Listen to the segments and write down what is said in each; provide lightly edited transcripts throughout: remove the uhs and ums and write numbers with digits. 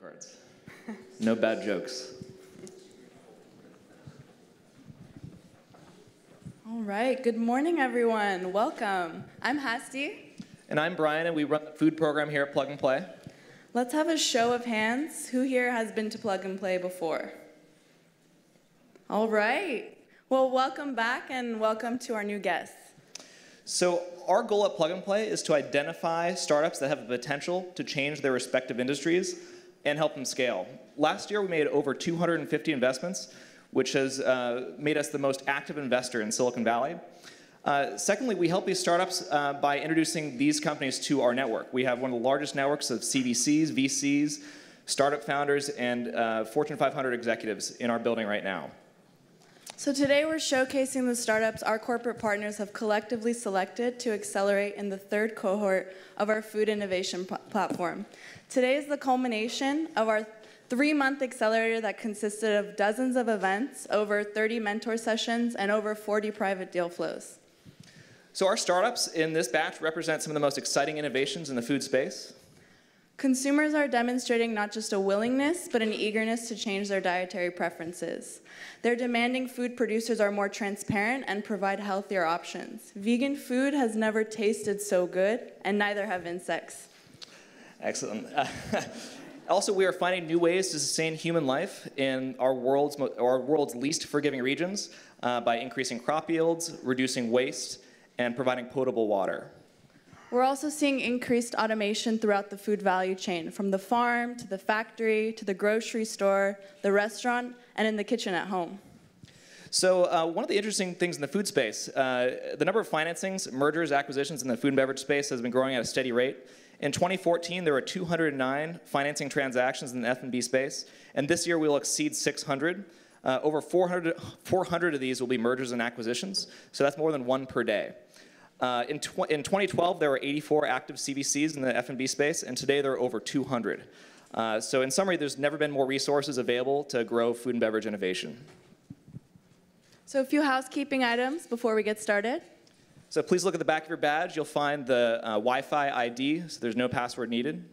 Cards. No bad jokes. All right, good morning, everyone. Welcome. I'm Hasti. And I'm Brian, and we run the food program here at Plug and Play. Let's have a show of hands. Who here has been to Plug and Play before? All right. Well, welcome back and welcome to our new guests. So our goal at Plug and Play is to identify startups that have the potential to change their respective industries and help them scale. Last year, we made over 250 investments, which has made us the most active investor in Silicon Valley. Secondly, we help these startups by introducing these companies to our network. We have one of the largest networks of CVCs, VCs, startup founders, and Fortune 500 executives in our building right now. So today we're showcasing the startups our corporate partners have collectively selected to accelerate in the third cohort of our food innovation platform. Today is the culmination of our 3-month accelerator that consisted of dozens of events, over 30 mentor sessions, and over 40 private deal flows. So our startups in this batch represent some of the most exciting innovations in the food space. Consumers are demonstrating not just a willingness, but an eagerness to change their dietary preferences. They're demanding food producers are more transparent and provide healthier options. Vegan food has never tasted so good, and neither have insects. Excellent. Also, we are finding new ways to sustain human life in our world's least forgiving regions by increasing crop yields, reducing waste, and providing potable water. We're also seeing increased automation throughout the food value chain, from the farm to the factory to the grocery store, the restaurant, and in the kitchen at home. So one of the interesting things in the food space, the number of financings, mergers, acquisitions in the food and beverage space has been growing at a steady rate. In 2014, there were 209 financing transactions in the F&B space, and this year we'll exceed 600. Over 400 of these will be mergers and acquisitions, so that's more than one per day. In 2012, there were 84 active CVCs in the F&B space, and today there are over 200. So in summary, there's never been more resources available to grow food and beverage innovation. So a few housekeeping items before we get started. So please look at the back of your badge. You'll find the Wi-Fi ID, so there's no password needed.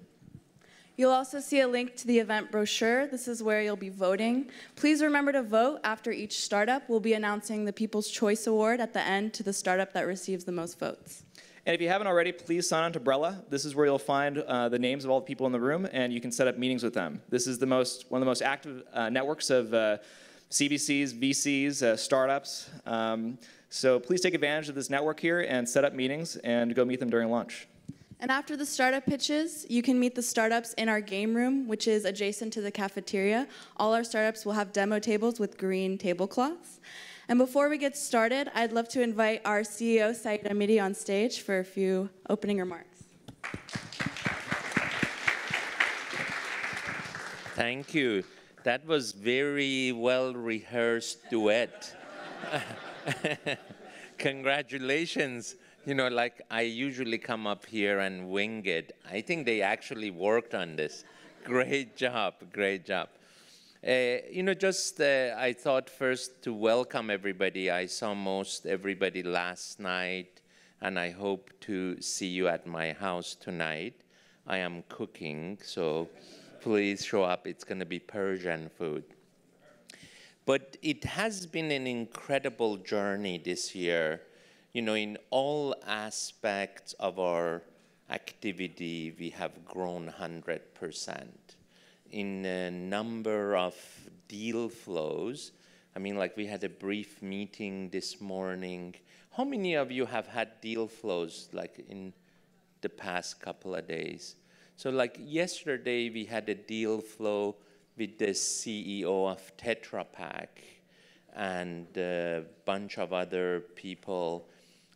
You'll also see a link to the event brochure. This is where you'll be voting. Please remember to vote after each startup. We'll be announcing the People's Choice Award at the end to the startup that receives the most votes. And if you haven't already, please sign on to Brella. This is where you'll find the names of all the people in the room, and you can set up meetings with them. This is one of the most active networks of CVCs, VCs, startups. So please take advantage of this network here and set up meetings and go meet them during lunch. And after the startup pitches, you can meet the startups in our game room, which is adjacent to the cafeteria. All our startups will have demo tables with green tablecloths. And before we get started, I'd love to invite our CEO, Saeed Hamidi, on stage for a few opening remarks. Thank you. That was very well-rehearsed duet. Congratulations. You know, like I usually come up here and wing it. I think they actually worked on this. Great job, great job. You know, I thought first to welcome everybody. I saw most everybody last night, and I hope to see you at my house tonight. I am cooking, so please show up. It's going to be Persian food. But it has been an incredible journey this year. You know, in all aspects of our activity, we have grown 100%. In a number of deal flows, I mean, like we had a brief meeting this morning. How many of you have had deal flows like in the past couple of days? So like yesterday, we had a deal flow with the CEO of Tetra Pak and a bunch of other people.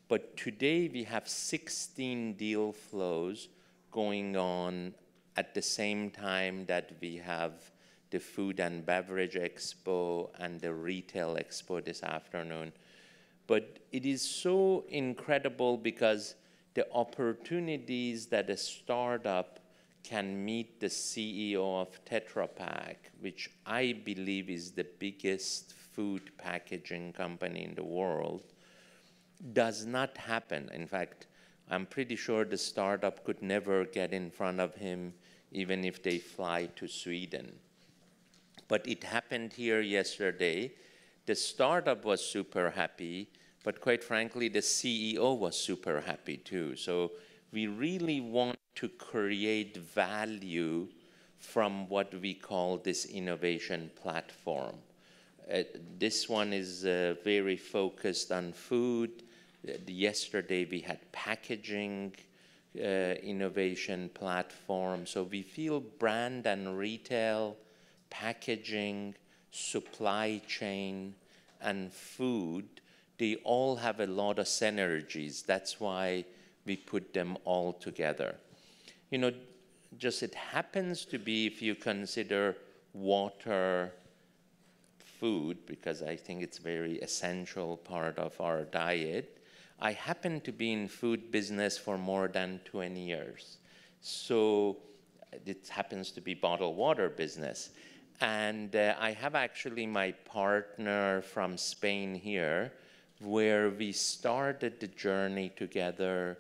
But today we have 16 deal flows going on at the same time that we have the Food and Beverage Expo and the Retail Expo this afternoon. But it is so incredible because the opportunities that a startup can meet the CEO of Tetra Pak, which I believe is the biggest food packaging company in the world, does not happen. In fact, I'm pretty sure the startup could never get in front of him even if they fly to Sweden. But it happened here yesterday. The startup was super happy, but quite frankly, the CEO was super happy too. So we really want to create value from what we call this innovation platform. This one is very focused on food. Yesterday we had packaging innovation platform. So we feel brand and retail, packaging, supply chain, and food, they all have a lot of synergies. That's why we put them all together. You know, just it happens to be, if you consider water, food, because I think it's a very essential part of our diet, I happen to be in food business for more than 20 years. So it happens to be bottled water business. And I have actually my partner from Spain here, where we started the journey together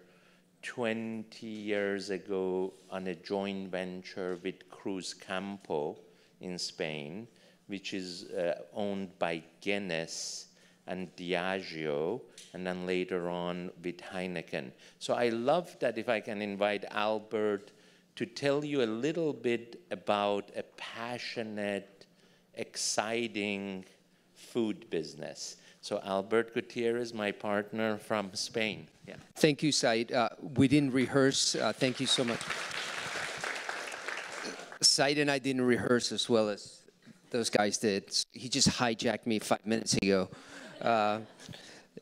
20 years ago on a joint venture with Cruz Campo in Spain, which is owned by Guinness and Diageo, and then later on with Heineken. So I love that if I can invite Albert to tell you a little bit about a passionate, exciting food business. So Albert Gutierrez, my partner from Spain. Yeah. Thank you, Said. We didn't rehearse. Thank you so much. Said and I didn't rehearse as well as those guys did. He just hijacked me 5 minutes ago.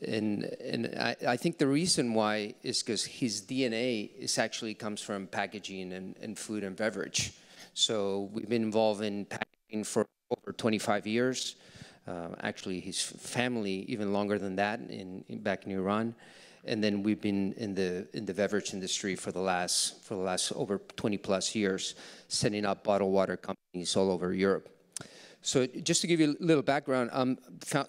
And I think the reason why is because his DNA actually comes from packaging and food and beverage. So we've been involved in packaging for over 25 years. Actually, his family even longer than that back in Iran. And then we've been in the beverage industry for the last over 20 plus years, setting up bottled water companies all over Europe. So just to give you a little background, I'm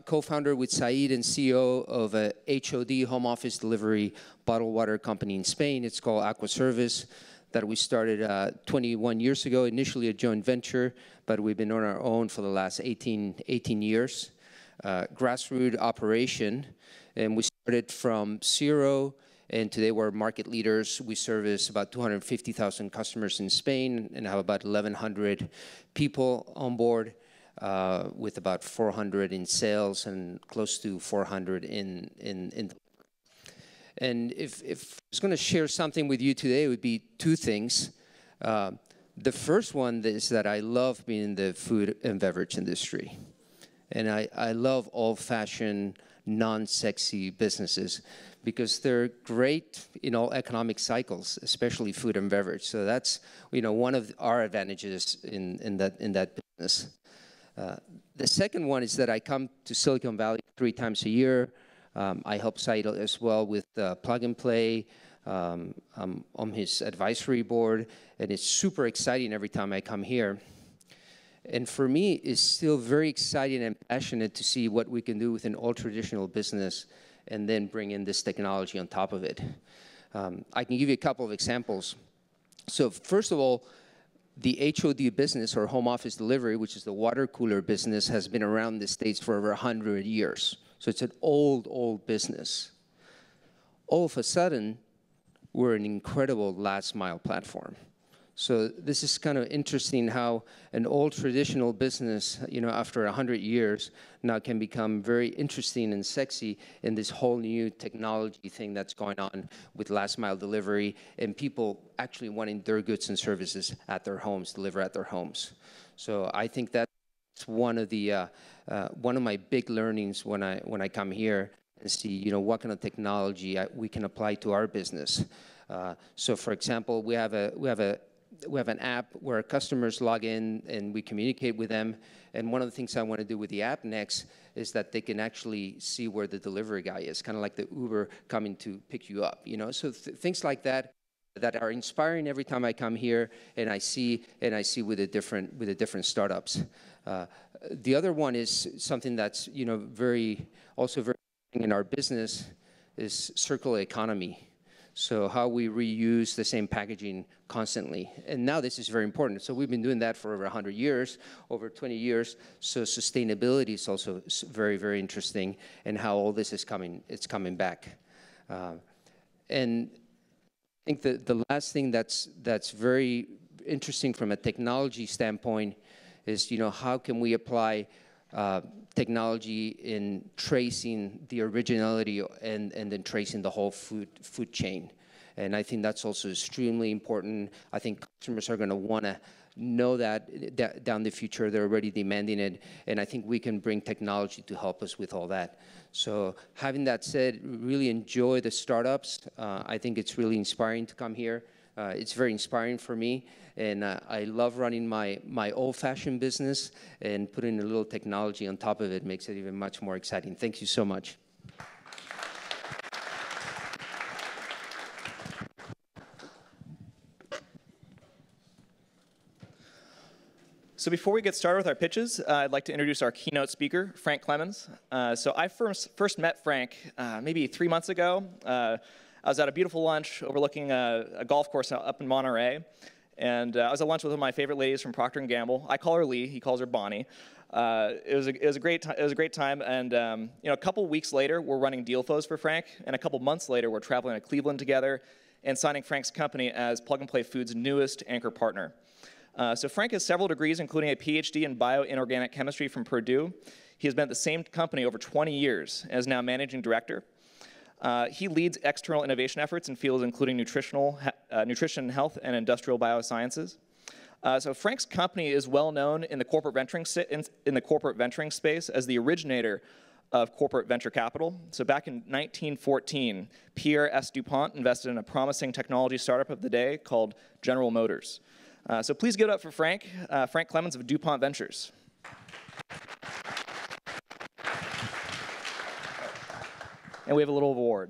co-founder with Said and CEO of a HOD, home office delivery bottled water company in Spain. It's called Aquaservice, that we started 21 years ago, initially a joint venture, but we've been on our own for the last 18 years. Grassroots operation, and we started from zero, and today we're market leaders. We service about 250,000 customers in Spain and have about 1,100 people on board. With about 400 in sales and close to 400 in and if I was going to share something with you today, it would be two things. The first one is that I love being in the food and beverage industry. And I love old-fashioned, non-sexy businesses because they're great in all economic cycles, especially food and beverage. So that's, you know, one of our advantages in that business. The second one is that I come to Silicon Valley 3 times a year. I help Said as well with Plug and Play. I'm on his advisory board, and it's super exciting every time I come here. And for me, it's still very exciting and passionate to see what we can do with an all-traditional business and then bring in this technology on top of it. I can give you a couple of examples. So first of all, the HOD business, or home office delivery, which is the water cooler business, has been around in the States for over 100 years. So it's an old business. All of a sudden, we're an incredible last mile platform. So this is kind of interesting how an old traditional business, you know, after 100 years, now can become very interesting and sexy in this whole new technology thing that's going on with last mile delivery and people actually wanting their goods and services at their homes, deliver at their homes. So I think that's one of my big learnings when I come here and see, you know, what kind of technology we can apply to our business. So for example, we have an app where customers log in and we communicate with them. And one of the things I want to do with the app next is that they can actually see where the delivery guy is, kind of like the Uber coming to pick you up, you know? So things like that are inspiring every time I come here and I see with the different startups. The other one is something that's, you know, very in our business is circular economy. So how we reuse the same packaging constantly. And now this is very important. So we've been doing that for over 100 years, over 20 years. So sustainability is also very, very interesting, and how all this is it's coming back. And I think the last thing that's very interesting from a technology standpoint is, how can we apply technology in tracing the originality and then tracing the whole food chain. And I think that's also extremely important. I think customers are going to want to know that down the future. They're already demanding it. And I think we can bring technology to help us with all that. So having that said, really enjoy the startups. I think it's really inspiring to come here. It's very inspiring for me. And I love running my old-fashioned business, and putting a little technology on top of it makes it even much more exciting. Thank you so much. So before we get started with our pitches, I'd like to introduce our keynote speaker, Frank Clemens. So I first met Frank maybe 3 months ago. I was at a beautiful lunch overlooking a golf course up in Monterey. And I was at lunch with one of my favorite ladies from Procter & Gamble. I call her Lee. He calls her Bonnie. It was a great time. And a couple weeks later, we're running deal flows for Frank. And a couple months later, we're traveling to Cleveland together and signing Frank's company as Plug and Play Foods' newest anchor partner. So Frank has several degrees, including a PhD in bioinorganic chemistry from Purdue. He has been at the same company over 20 years and is now managing director. He leads external innovation efforts in fields including nutrition, health, and industrial biosciences. So Frank's company is well known in the corporate venturing space as the originator of corporate venture capital. So back in 1914, Pierre S. DuPont invested in a promising technology startup of the day called General Motors. So please give it up for Frank Clemens of DuPont Ventures. And we have a little award.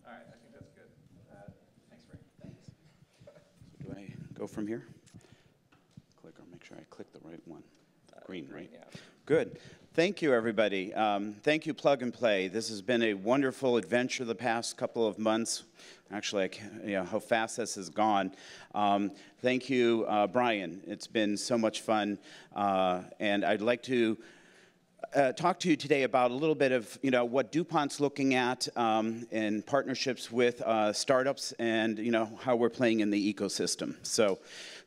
All right, I think that's good. Thanks, Frank. Thanks. Do I go from here? Click, or make sure I click the right one. Green, right? Yeah. Good. Thank you, everybody. Thank you, Plug and Play. This has been a wonderful adventure the past couple of months. Actually, how fast this has gone. Thank you, Brian. It's been so much fun. And I'd like to talk to you today about a little bit of what DuPont's looking at in partnerships with startups, and how we're playing in the ecosystem. So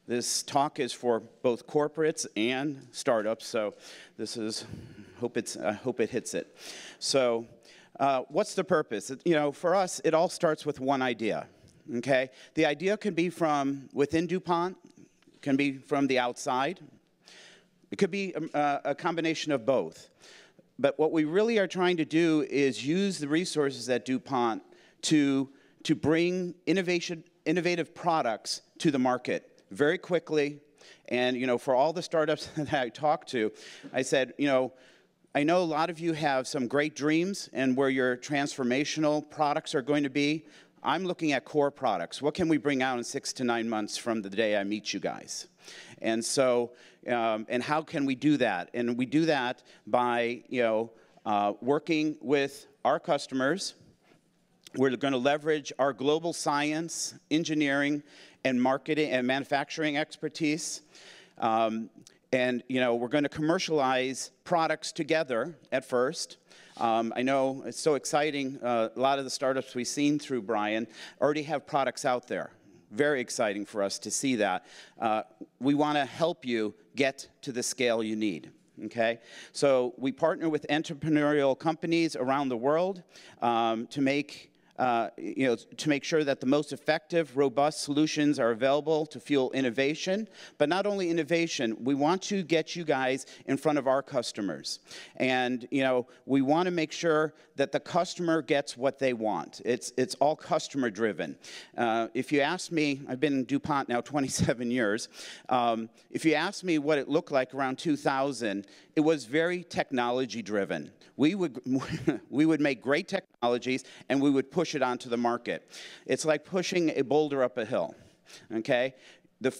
this talk is for both corporates and startups. So this is I hope it hits it. So what's the purpose? For us, it all starts with one idea. Okay, the idea can be from within DuPont, can be from the outside. It could be a combination of both. But what we really are trying to do is use the resources at DuPont to bring innovative products to the market very quickly. And for all the startups that I talked to, I said, I know a lot of you have some great dreams and where your transformational products are going to be. I'm looking at core products. What can we bring out in 6 to 9 months from the day I meet you guys? And so, and how can we do that? And we do that by, working with our customers. We're going to leverage our global science, engineering, and marketing and manufacturing expertise. And we're going to commercialize products together at first. I know it's so exciting. A lot of the startups we've seen through Brian already have products out there. Very exciting for us to see that. We want to help you get to the scale you need. Okay, so we partner with entrepreneurial companies around the world to make sure that the most effective, robust solutions are available to fuel innovation. But not only innovation, we want to get you guys in front of our customers. And, we want to make sure that the customer gets what they want. It's all customer driven. If you ask me, I've been in DuPont now 27 years. If you ask me what it looked like around 2000, it was very technology driven. We would make great technologies and we would push it onto the market. It's like pushing a boulder up a hill, okay?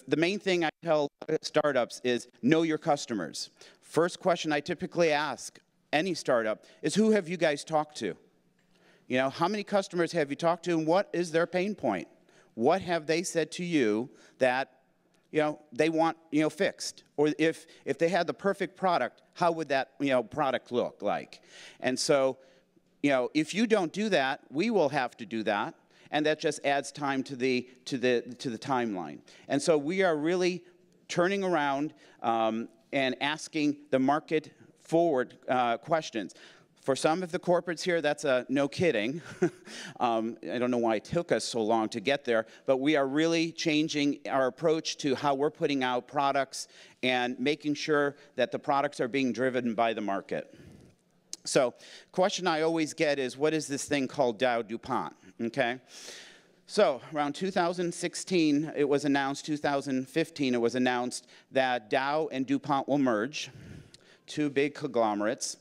the main thing I tell startups is know your customers. First question I typically ask any startup is, who have you guys talked to? You know, how many customers have you talked to, and what is their pain point? What have they said to you that, you know, they want, you know, fixed? Or if they had the perfect product, how would that, you know, product look like? And so, you know, if you don't do that, we will have to do that, and that just adds time to the timeline. And so we are really turning around and asking the market forward questions. For some of the corporates here, that's a no kidding. I don't know why it took us so long to get there, but we are really changing our approach to how we're putting out products and making sure that the products are being driven by the market. So, question I always get is, what is this thing called DowDuPont? Okay. So, around 2016, it was announced, 2015, it was announced that Dow and DuPont will merge, two big conglomerates.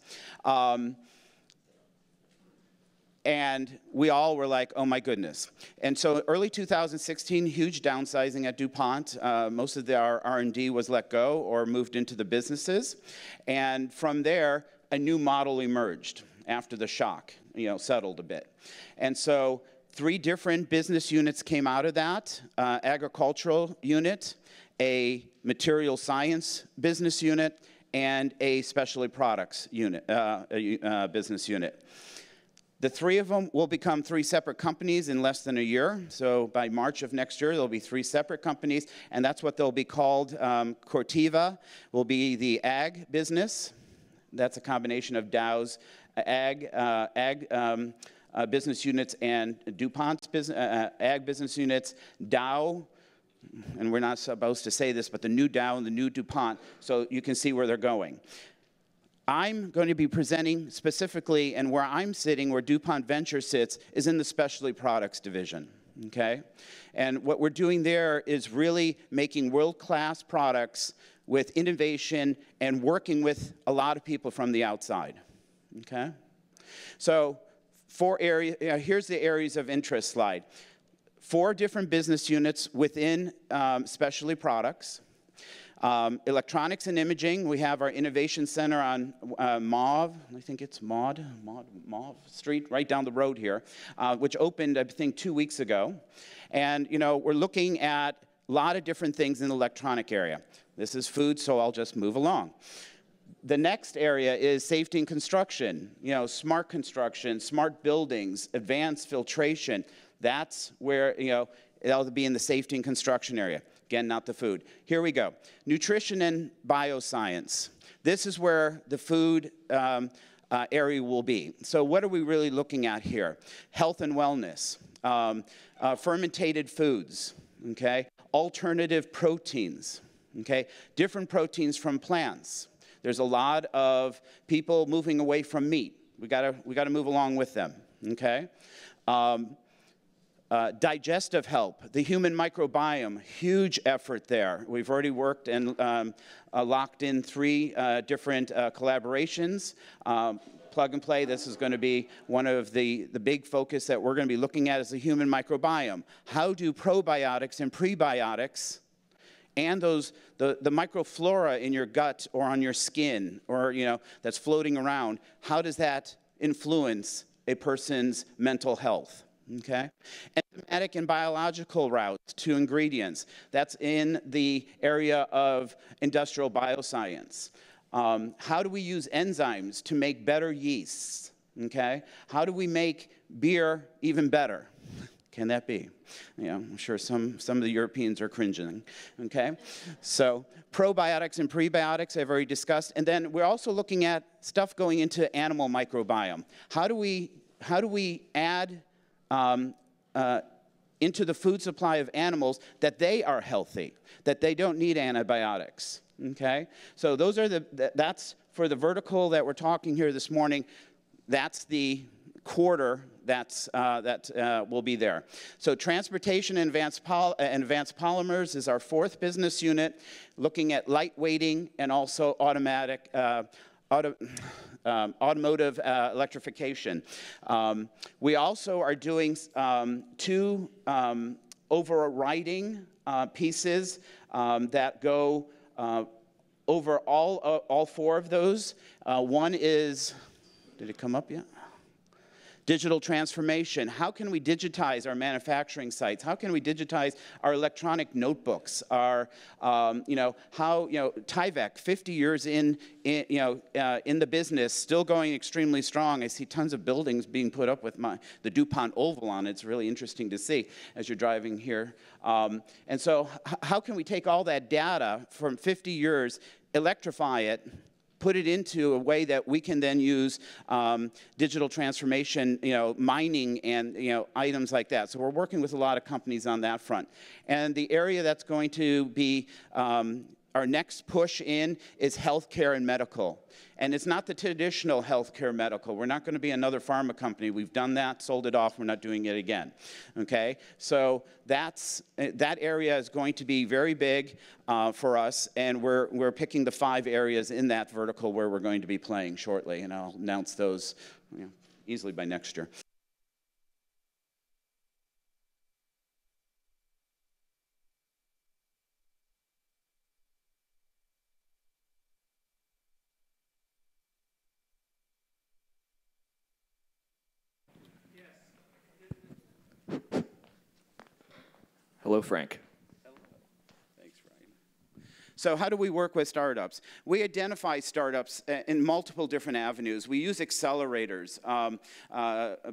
And we all were like, oh my goodness. And so early 2016, huge downsizing at DuPont. Most of our R&D was let go or moved into the businesses. And from there, a new model emerged after the shock, you know, settled a bit. And so 3 different business units came out of that: agricultural unit, a material science business unit, and a specialty products unit, business unit. The 3 of them will become 3 separate companies in less than a year. So by March of next year, there'll be 3 separate companies, and that's what they'll be called. Corteva will be the ag business. That's a combination of Dow's ag business units and DuPont's ag business units. Dow, and we're not supposed to say this, but the new Dow and the new DuPont, so you can see where they're going. I'm going to be presenting specifically, and where I'm sitting, where DuPont Venture sits, is in the specialty products division, okay? And what we're doing there is really making world-class products with innovation and working with a lot of people from the outside, okay? So here's the areas of interest slide. 4 different business units within specialty products. Electronics and imaging, we have our innovation center on Mauve, I think it's Mauve Street, right down the road here, which opened, I think, 2 weeks ago. And, you know, we're looking at a lot of different things in the electronic area. This is food, so I'll just move along. The next area is safety and construction, you know, smart construction, smart buildings, advanced filtration. That's where, you know, it'll be in the safety and construction area. Again, not the food. Here we go. Nutrition and bioscience. This is where the food area will be. So what are we really looking at here? Health and wellness, fermented foods, okay? Alternative proteins, okay? Different proteins from plants. There's a lot of people moving away from meat. We gotta move along with them, okay? Digestive health, the human microbiome, huge effort there. We've already worked and locked in 3 different collaborations. Plug and play, this is going to be one of the big focus that we're going to be looking at is the human microbiome. How do probiotics and prebiotics and the microflora in your gut or on your skin or, you know, that's floating around, how does that influence a person's mental health? Okay, enzymatic and biological routes to ingredients. That's in the area of industrial bioscience. How do we use enzymes to make better yeasts? Okay, how do we make beer even better? Can that be? You know, I'm sure some of the Europeans are cringing. Okay, so probiotics and prebiotics I've already discussed, and then we're also looking at stuff going into animal microbiome. How do we add into the food supply of animals that they are healthy, that they don't need antibiotics, okay? So those are that's for the vertical that we're talking here this morning, that's the quarter that will be there. So transportation and advanced polymers is our 4th business unit, looking at lightweighting and also automotive electrification. We also are doing 2 overriding pieces that go over all four of those. One is, did it come up yet? Digital transformation. How can we digitize our manufacturing sites? How can we digitize our electronic notebooks? Our, Tyvek, 50 years in the business, still going extremely strong. I see tons of buildings being put up with the DuPont Oval on it. It's really interesting to see as you're driving here. And so, how can we take all that data from 50 years, electrify it, put it into a way that we can then use digital transformation, mining and items like that. So we're working with a lot of companies on that front. And the area that's going to be our next push in is healthcare and medical. And it's not the traditional healthcare medical. We're not going to be another pharma company. We've done that, sold it off. We're not doing it again. Okay? So that area is going to be very big for us, and we're picking the 5 areas in that vertical where we're going to be playing shortly, and I'll announce those easily by next year. Hello, Frank. Thanks, Ryan. So how do we work with startups? We identify startups in multiple different avenues. We use accelerators.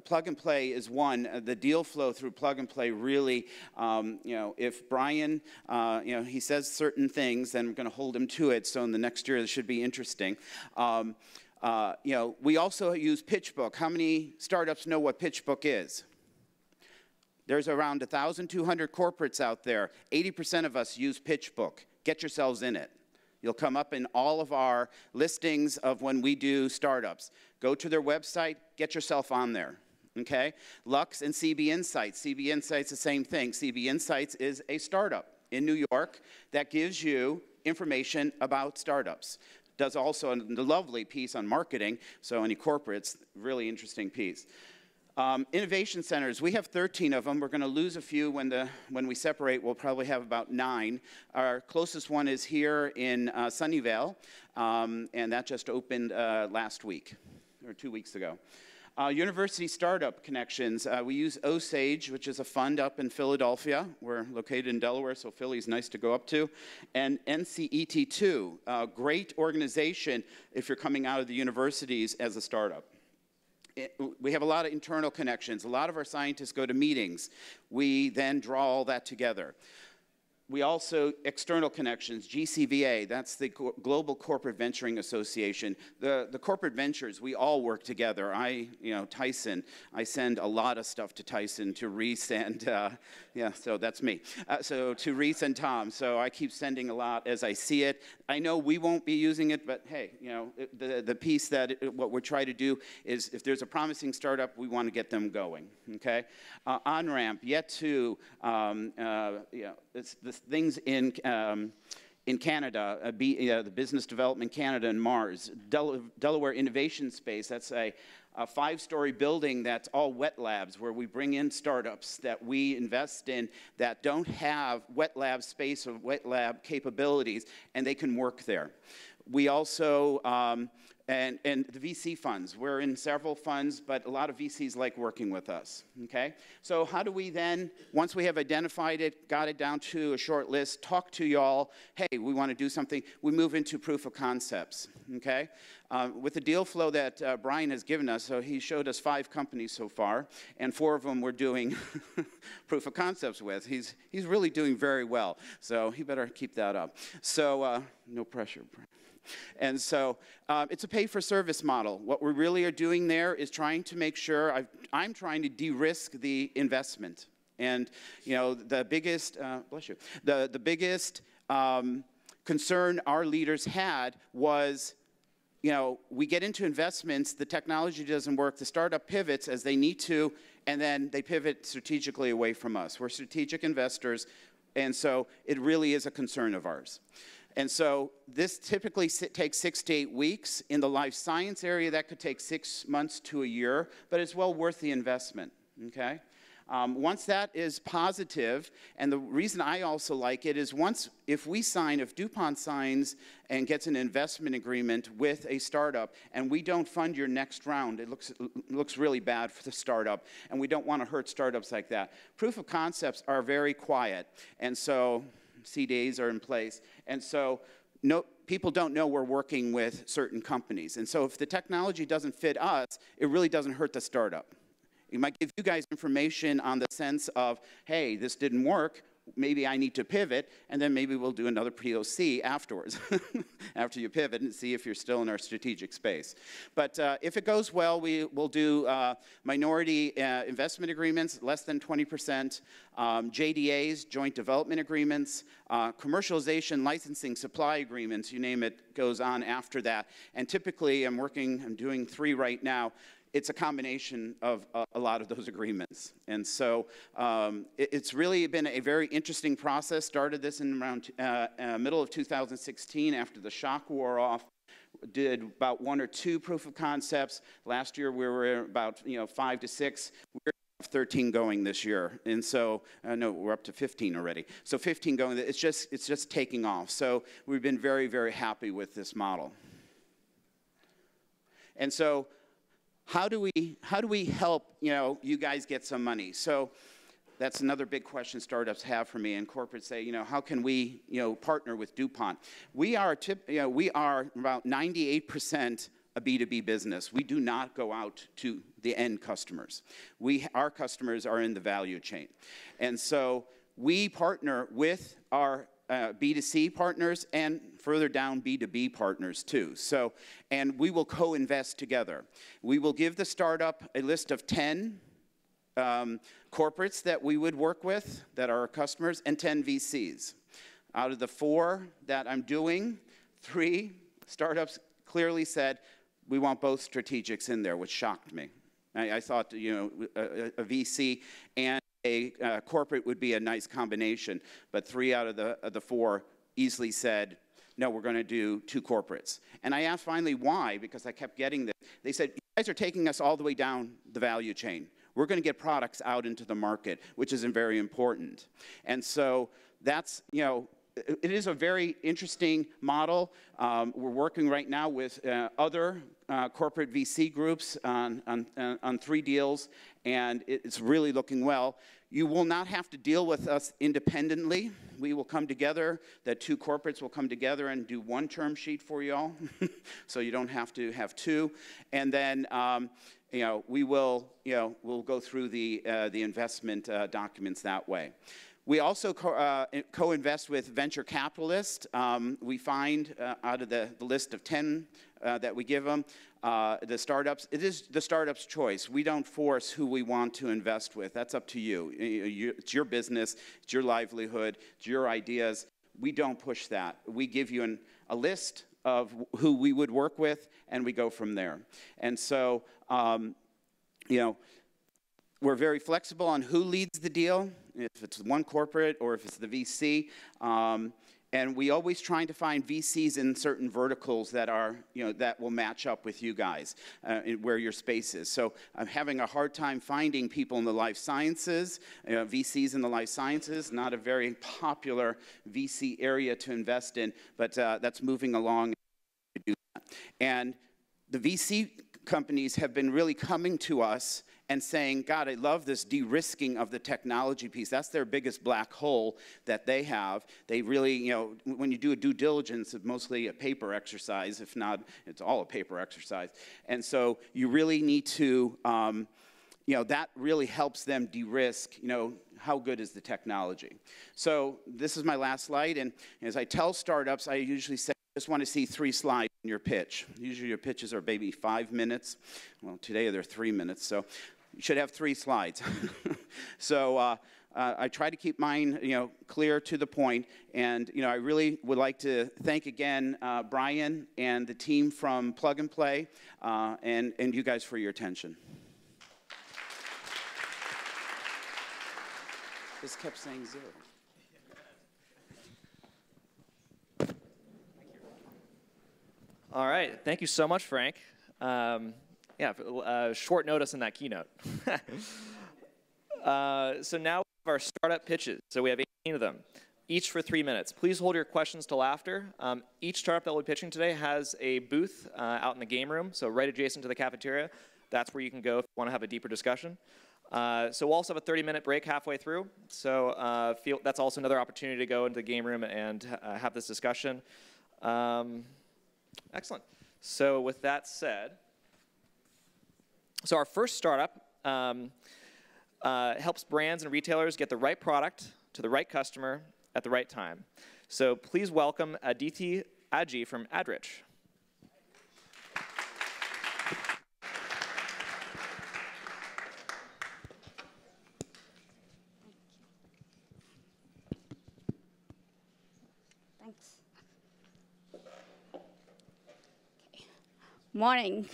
Plug and Play is one. The deal flow through Plug and Play really, if Brian, he says certain things, then we're going to hold him to it. So in the next year, it should be interesting. We also use PitchBook. How many startups know what PitchBook is? There's around 1,200 corporates out there. 80% of us use PitchBook. Get yourselves in it. You'll come up in all of our listings of when we do startups. Go to their website, get yourself on there. Okay? Lux and CB Insights. CB Insights, the same thing. CB Insights is a startup in New York that gives you information about startups. Does also a lovely piece on marketing, so any corporates, really interesting piece. Innovation centers, we have 13 of them. We're going to lose a few when we separate. We'll probably have about 9. Our closest one is here in Sunnyvale, and that just opened last week, or 2 weeks ago. University startup connections. We use Osage, which is a fund up in Philadelphia. We're located in Delaware, so Philly's nice to go up to. And NCET2, a great organization if you're coming out of the universities as a startup. We have a lot of internal connections. A lot of our scientists go to meetings. We then draw all that together. We also, external connections, GCVA, that's the Global Corporate Venturing Association. The corporate ventures, we all work together. Tyson, I send a lot of stuff to Tyson, to Reese, and so that's me. So to Reese and Tom, so I keep sending a lot as I see it. I know we won't be using it, but hey, the piece what we're trying to do is if there's a promising startup, we want to get them going, okay? OnRamp, yet to, this things in Canada, the Business Development Canada and Mars, Delaware Innovation Space, that's a 5-story building that's all wet labs where we bring in startups that we invest in that don't have wet lab space or wet lab capabilities, and they can work there. We also, and the VC funds, we're in several funds, but a lot of VCs like working with us, okay? So how do we then, once we have identified it, got it down to a short list, talk to y'all, hey, we want to do something, we move into proof of concepts, okay? With the deal flow that Brian has given us, so he showed us 5 companies so far, and 4 of them we're doing proof of concepts with. He's really doing very well, so he better keep that up. So no pressure, Brian. And so it's a pay-for-service model. What we really are doing there is trying to make sure, I'm trying to de-risk the investment. And, the biggest, bless you, the biggest concern our leaders had was, we get into investments, the technology doesn't work, the startup pivots as they need to, and then they pivot strategically away from us. We're strategic investors, and so it really is a concern of ours. And so this typically takes 6 to 8 weeks. In the life science area, that could take 6 months to a year, but it's well worth the investment, okay? Once that is positive, and the reason I also like it is if DuPont signs and gets an investment agreement with a startup, and we don't fund your next round, it looks really bad for the startup, and we don't want to hurt startups like that. Proof of concepts are very quiet, and so CDAs are in place, and so people don't know we're working with certain companies. And so if the technology doesn't fit us, it really doesn't hurt the startup. It might give you guys information on the sense of, hey, this didn't work, maybe I need to pivot, and then maybe we'll do another POC afterwards, after you pivot, and see if you're still in our strategic space. But if it goes well, we will do minority investment agreements, less than 20%, JDAs, joint development agreements, commercialization, licensing, supply agreements, you name it, goes on after that. And typically, I'm doing 3 right now. It's a combination of a lot of those agreements. And so it's really been a very interesting process. Started this in around middle of 2016 after the shock wore off. Did about 1 or 2 proof of concepts. Last year we were about 5 to 6. We're 13 going this year, and so no, we're up to 15 already. So 15 going. It's just taking off. So we've been very, very happy with this model. And so, how do we help you guys get some money? So that's another big question startups have for me, and corporates say, how can we partner with DuPont? We are about 98% a B2B business. We do not go out to the end customers. Our customers are in the value chain, and so we partner with our B2C partners and further down B2B partners too. So, and we will co-invest together. We will give the startup a list of 10 corporates that we would work with that are our customers and 10 VCs. Out of the 4 that I'm doing, 3 startups clearly said, we want both strategics in there, which shocked me. I thought, a VC and a corporate would be a nice combination, but 3 out of the 4 easily said, no, we're going to do 2 corporates. And I asked finally why, because I kept getting this. They said, you guys are taking us all the way down the value chain. We're going to get products out into the market, which is very important. And so that's, it is a very interesting model. We're working right now with other corporate VC groups on 3 deals, and it's really looking well. You will not have to deal with us independently. We will come together. The 2 corporates will come together and do 1 term sheet for you all, so you don't have to have 2. And then we will we'll go through the investment documents that way. We also co-invest with venture capitalists. We find out of the list of 10 that we give them, the startups, it is the startup's choice. We don't force who we want to invest with. That's up to you. It's your business, it's your livelihood, it's your ideas. We don't push that. We give you a list of who we would work with, and we go from there. And so, we're very flexible on who leads the deal, if it's one corporate or if it's the VC. And we always trying to find VCs in certain verticals that are, that will match up with you guys, where your space is. So I'm having a hard time finding people in the life sciences, VCs in the life sciences, not a very popular VC area to invest in, but that's moving along to do that. And the VC companies have been really coming to us and saying, God, I love this de-risking of the technology piece. That's their biggest black hole that they have. They really, when you do a due diligence, it's mostly a paper exercise. If not, it's all a paper exercise. And so you really need to, that really helps them de-risk, how good is the technology. So this is my last slide. And as I tell startups, I usually say, I just want to see 3 slides in your pitch. Usually your pitches are maybe 5 minutes. Well, today they're 3 minutes, so you should have 3 slides. So I try to keep mine, clear to the point. And, I really would like to thank again Brian and the team from Plug and Play, and you guys for your attention. This kept saying 0. All right, thank you so much, Frank. Short notice in that keynote. So now we have our startup pitches. So we have 18 of them, each for 3 minutes. Please hold your questions till after. Each startup that we'll be pitching today has a booth out in the game room, so right adjacent to the cafeteria. That's where you can go if you want to have a deeper discussion. So we'll also have a 30-minute break halfway through. So that's also another opportunity to go into the game room and have this discussion. Excellent. So with that said, so our first startup helps brands and retailers get the right product to the right customer at the right time. So please welcome Aditi Aji from Adrich. Thanks. Okay. Morning.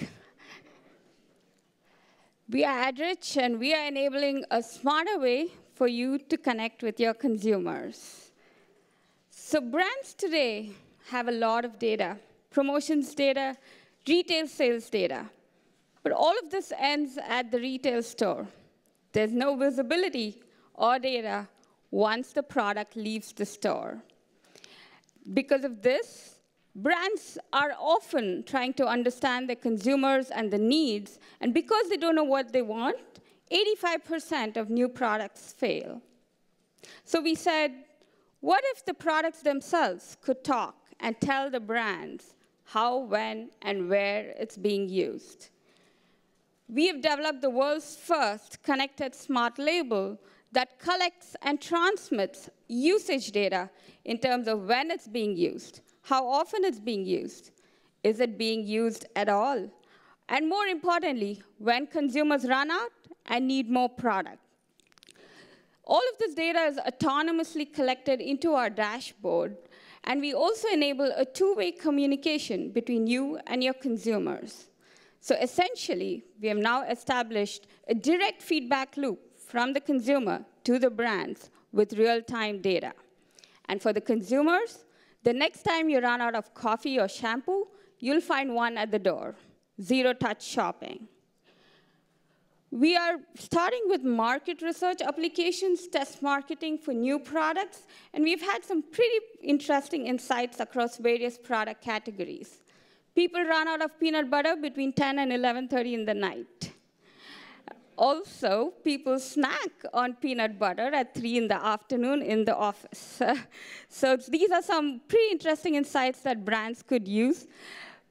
We are Adrich, and we are enabling a smarter way for you to connect with your consumers. So brands today have a lot of data, promotions data, retail sales data. But all of this ends at the retail store. There's no visibility or data once the product leaves the store. Because of this, brands are often trying to understand their consumers and the needs, and because they don't know what they want, 85% of new products fail. So we said, what if the products themselves could talk and tell the brands how, when, and where it's being used? We have developed the world's first connected smart label that collects and transmits usage data in terms of when it's being used, how often it's being used, is it being used at all, and more importantly, when consumers run out and need more product. All of this data is autonomously collected into our dashboard, and we also enable a two-way communication between you and your consumers. So essentially, we have now established a direct feedback loop from the consumer to the brands with real-time data. And for the consumers, the next time you run out of coffee or shampoo, you'll find one at the door. Zero-touch shopping. We are starting with market research applications, test marketing for new products, and we've had some pretty interesting insights across various product categories. People run out of peanut butter between 10 and 11:30 in the night. Also, people snack on peanut butter at 3 in the afternoon in the office. So these are some pretty interesting insights that brands could use.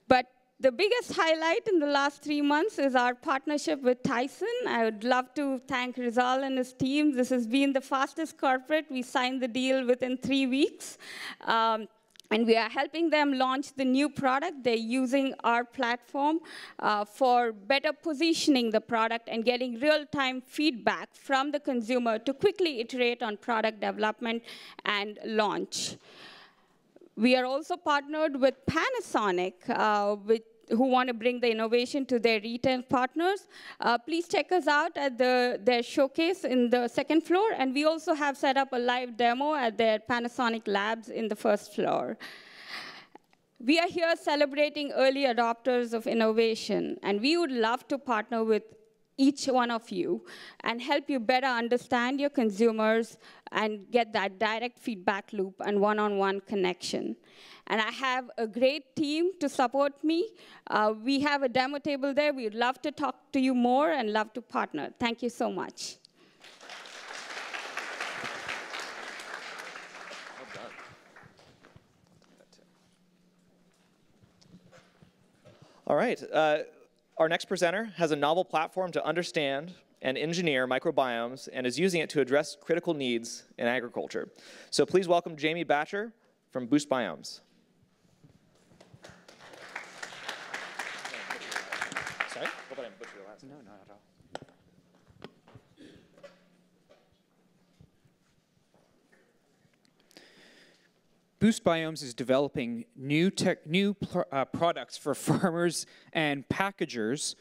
But the biggest highlight in the last 3 months is our partnership with Tyson. I would love to thank Rizal and his team. This has been the fastest corporate. We signed the deal within 3 weeks. And we are helping them launch the new product. They're using our platform for better positioning the product and getting real-time feedback from the consumer to quickly iterate on product development and launch. We are also partnered with Panasonic, who want to bring the innovation to their retail partners. Please check us out at their showcase in the second floor. And we also have set up a live demo at their Panasonic labs in the first floor. We are here celebrating early adopters of innovation. And we would love to partner with each one of you and help you better understand your consumers and get that direct feedback loop and one-on-one connection. And I have a great team to support me. We have a demo table there. We'd love to talk to you more and love to partner. Thank you so much. Well done. All right. Our next presenter has a novel platform to understand and engineer microbiomes and is using it to address critical needs in agriculture. So please welcome Jamie Batcher from Boost Biomes. Sorry? Hope I didn't butcher your last name. No, not at all. Boost Biomes is developing new products for farmers and packagers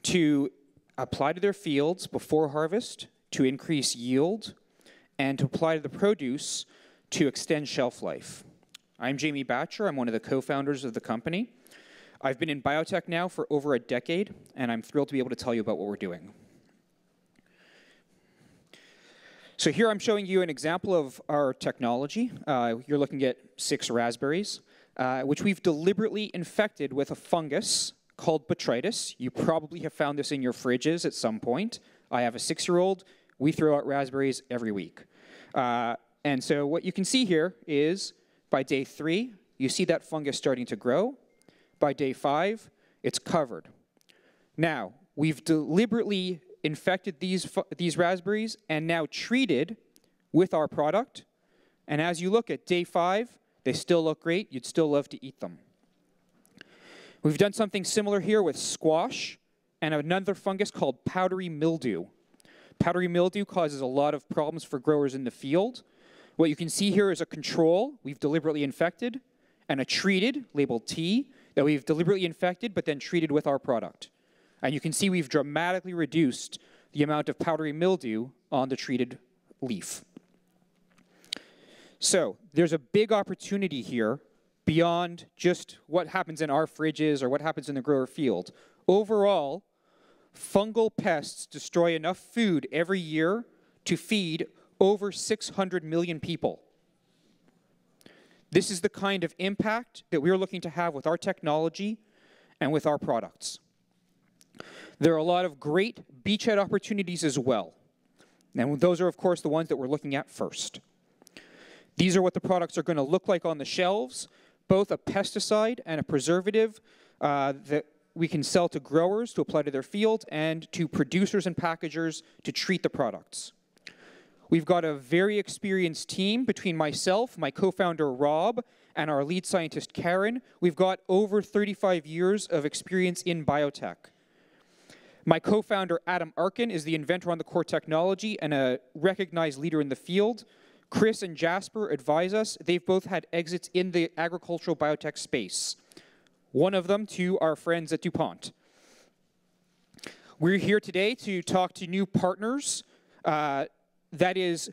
to apply to their fields before harvest, to increase yield, and to apply to the produce to extend shelf life. I'm Jamie Batcher. I'm one of the co-founders of the company. I've been in biotech now for over a decade, and I'm thrilled to be able to tell you about what we're doing. So here I'm showing you an example of our technology. You're looking at 6 raspberries, which we've deliberately infected with a fungus called botrytis. You probably have found this in your fridges at some point. I have a 6-year-old. We throw out raspberries every week. And so what you can see here is by day 3, you see that fungus starting to grow. By day 5, it's covered. Now, we've deliberately infected these raspberries and now treated with our product. And as you look at day 5, they still look great. You'd still love to eat them. We've done something similar here with squash and another fungus called powdery mildew. Powdery mildew causes a lot of problems for growers in the field. What you can see here is a control we've deliberately infected and a treated, labeled T, that we've deliberately infected but then treated with our product. And you can see we've dramatically reduced the amount of powdery mildew on the treated leaf. So there's a big opportunity here beyond just what happens in our fridges or what happens in the grower field. Overall, fungal pests destroy enough food every year to feed over 600 million people. This is the kind of impact that we're looking to have with our technology and with our products. There are a lot of great beachhead opportunities as well. And those are, of course, the ones that we're looking at first. These are what the products are going to look like on the shelves, both a pesticide and a preservative that we can sell to growers to apply to their field and to producers and packagers to treat the products. We've got a very experienced team between myself, my co-founder Rob, and our lead scientist Karen. We've got over 35 years of experience in biotech. My co-founder Adam Arkin is the inventor on the core technology and a recognized leader in the field. Chris and Jasper advise us. They've both had exits in the agricultural biotech space. One of them to our friends at DuPont. We're here today to talk to new partners. That is,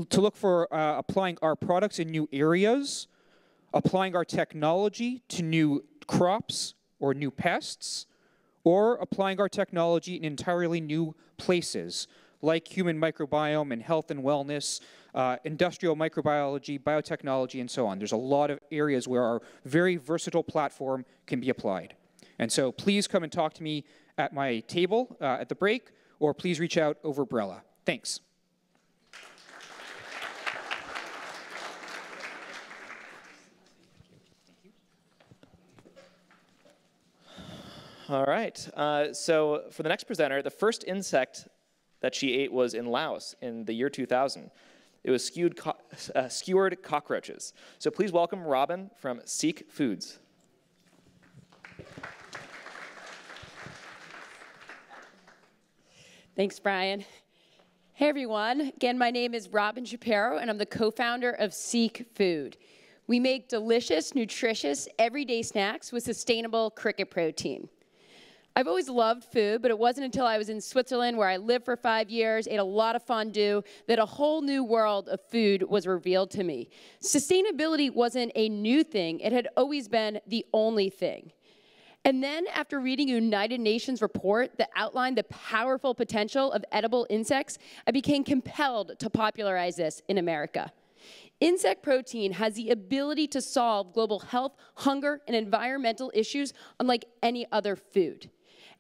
to look for applying our products in new areas, applying our technology to new crops or new pests, or applying our technology in entirely new places, like human microbiome and health and wellness, industrial microbiology, biotechnology, and so on. There's a lot of areas where our very versatile platform can be applied. And so please come and talk to me at my table at the break, or please reach out over Brella. Thanks. All right. So for the next presenter, the first insect that she ate was in Laos in the year 2000. It was skewered cockroaches. So please welcome Robin from Seek Foods. Thanks, Brian. Hey, everyone. Again, my name is Robin Shapiro, and I'm the co-founder of Seek Food. We make delicious, nutritious, everyday snacks with sustainable cricket protein. I've always loved food, but it wasn't until I was in Switzerland, where I lived for 5 years, ate a lot of fondue, that a whole new world of food was revealed to me. Sustainability wasn't a new thing. It had always been the only thing. And then, after reading a United Nations report that outlined the powerful potential of edible insects, I became compelled to popularize this in America. Insect protein has the ability to solve global health, hunger, and environmental issues unlike any other food.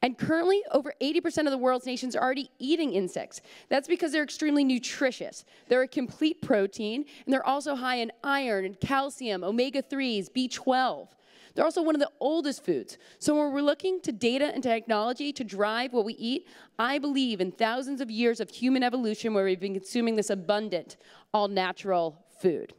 And currently, over 80% of the world's nations are already eating insects. That's because they're extremely nutritious. They're a complete protein, and they're also high in iron and calcium, omega-3s, B12. They're also one of the oldest foods. So when we're looking to data and technology to drive what we eat, I believe in thousands of years of human evolution where we've been consuming this abundant, all-natural food.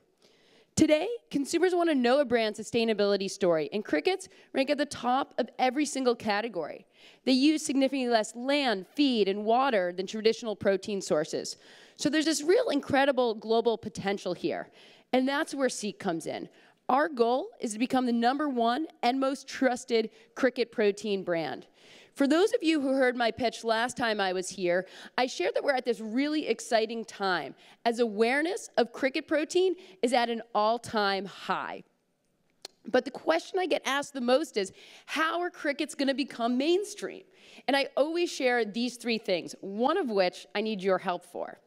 Today, consumers want to know a brand's sustainability story, and crickets rank at the top of every single category. They use significantly less land, feed, and water than traditional protein sources. So there's this real incredible global potential here, and that's where Seek comes in. Our goal is to become the #1 and most trusted cricket protein brand. For those of you who heard my pitch last time I was here, I shared that we're at this really exciting time as awareness of cricket protein is at an all-time high. But the question I get asked the most is, how are crickets going to become mainstream? And I always share these 3 things, one of which I need your help for.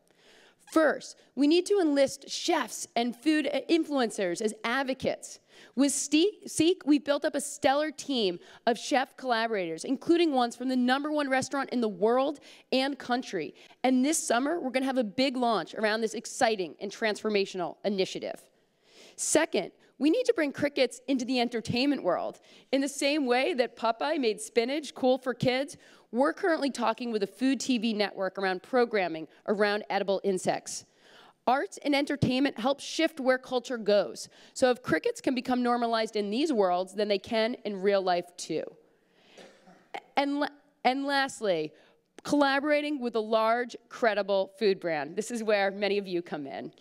First, we need to enlist chefs and food influencers as advocates. With Seek, we've built up a stellar team of chef collaborators, including ones from the #1 restaurant in the world and country. And this summer, we're going to have a big launch around this exciting and transformational initiative. Second, we need to bring crickets into the entertainment world. In the same way that Popeye made spinach cool for kids, we're currently talking with a food TV network around programming around edible insects. Arts and entertainment help shift where culture goes. So if crickets can become normalized in these worlds, then they can in real life too. And lastly, collaborating with a large, credible food brand. This is where many of you come in.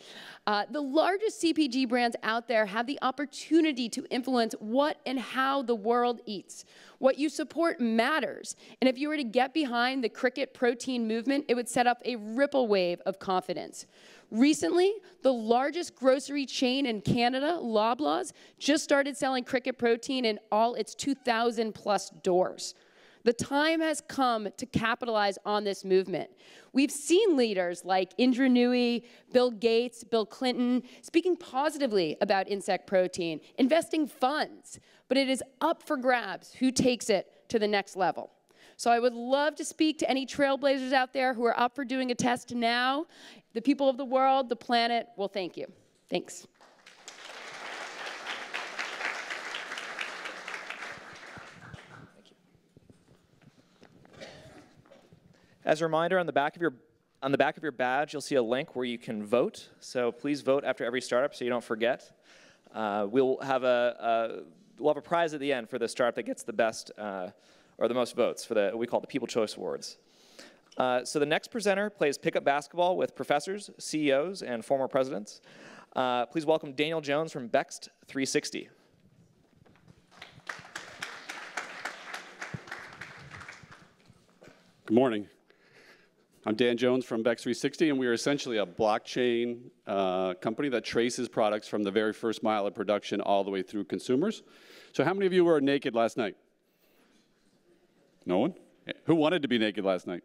The largest CPG brands out there have the opportunity to influence what and how the world eats. What you support matters. And if you were to get behind the cricket protein movement, it would set up a ripple wave of confidence. Recently, the largest grocery chain in Canada, Loblaws, just started selling cricket protein in all its 2,000+ doors. The time has come to capitalize on this movement. We've seen leaders like Indra Nooyi, Bill Gates, Bill Clinton speaking positively about insect protein, investing funds, but it is up for grabs who takes it to the next level. So I would love to speak to any trailblazers out there who are up for doing a test now. The people of the world, the planet, well, thank you. Thanks. As a reminder, on the back of your badge, you'll see a link where you can vote. So please vote after every startup so you don't forget. We'll have a prize at the end for the startup that gets the best or the most votes for we call it the People Choice Awards. So the next presenter plays pickup basketball with professors, CEOs, and former presidents. Please welcome Daniel Jones from Bext 360. Good morning. I'm Dan Jones from Bext 360, and we are essentially a blockchain company that traces products from the very first mile of production all the way through consumers. So how many of you were naked last night? No one? Who wanted to be naked last night?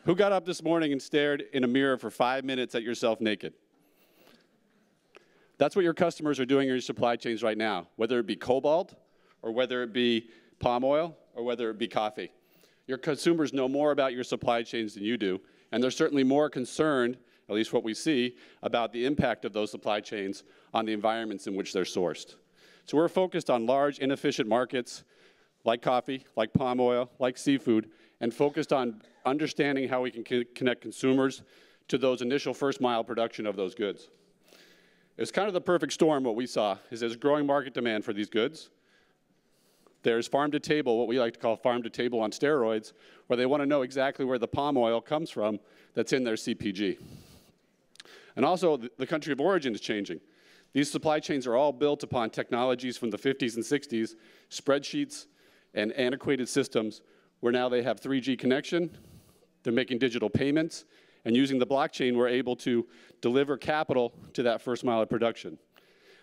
Who got up this morning and stared in a mirror for 5 minutes at yourself naked? That's what your customers are doing in your supply chains right now, whether it be cobalt, or whether it be palm oil, or whether it be coffee. Your consumers know more about your supply chains than you do, and they're certainly more concerned, at least what we see, about the impact of those supply chains on the environments in which they're sourced. So we're focused on large, inefficient markets like coffee, like palm oil, like seafood, and focused on understanding how we can connect consumers to those initial first mile production of those goods. It's kind of the perfect storm. What we saw is there's growing market demand for these goods. There's farm to table, what we like to call farm to table on steroids, where they want to know exactly where the palm oil comes from that's in their CPG. And also, the country of origin is changing. These supply chains are all built upon technologies from the 50s and 60s, spreadsheets and antiquated systems, where now they have 3G connection, they're making digital payments, and using the blockchain, we're able to deliver capital to that first mile of production.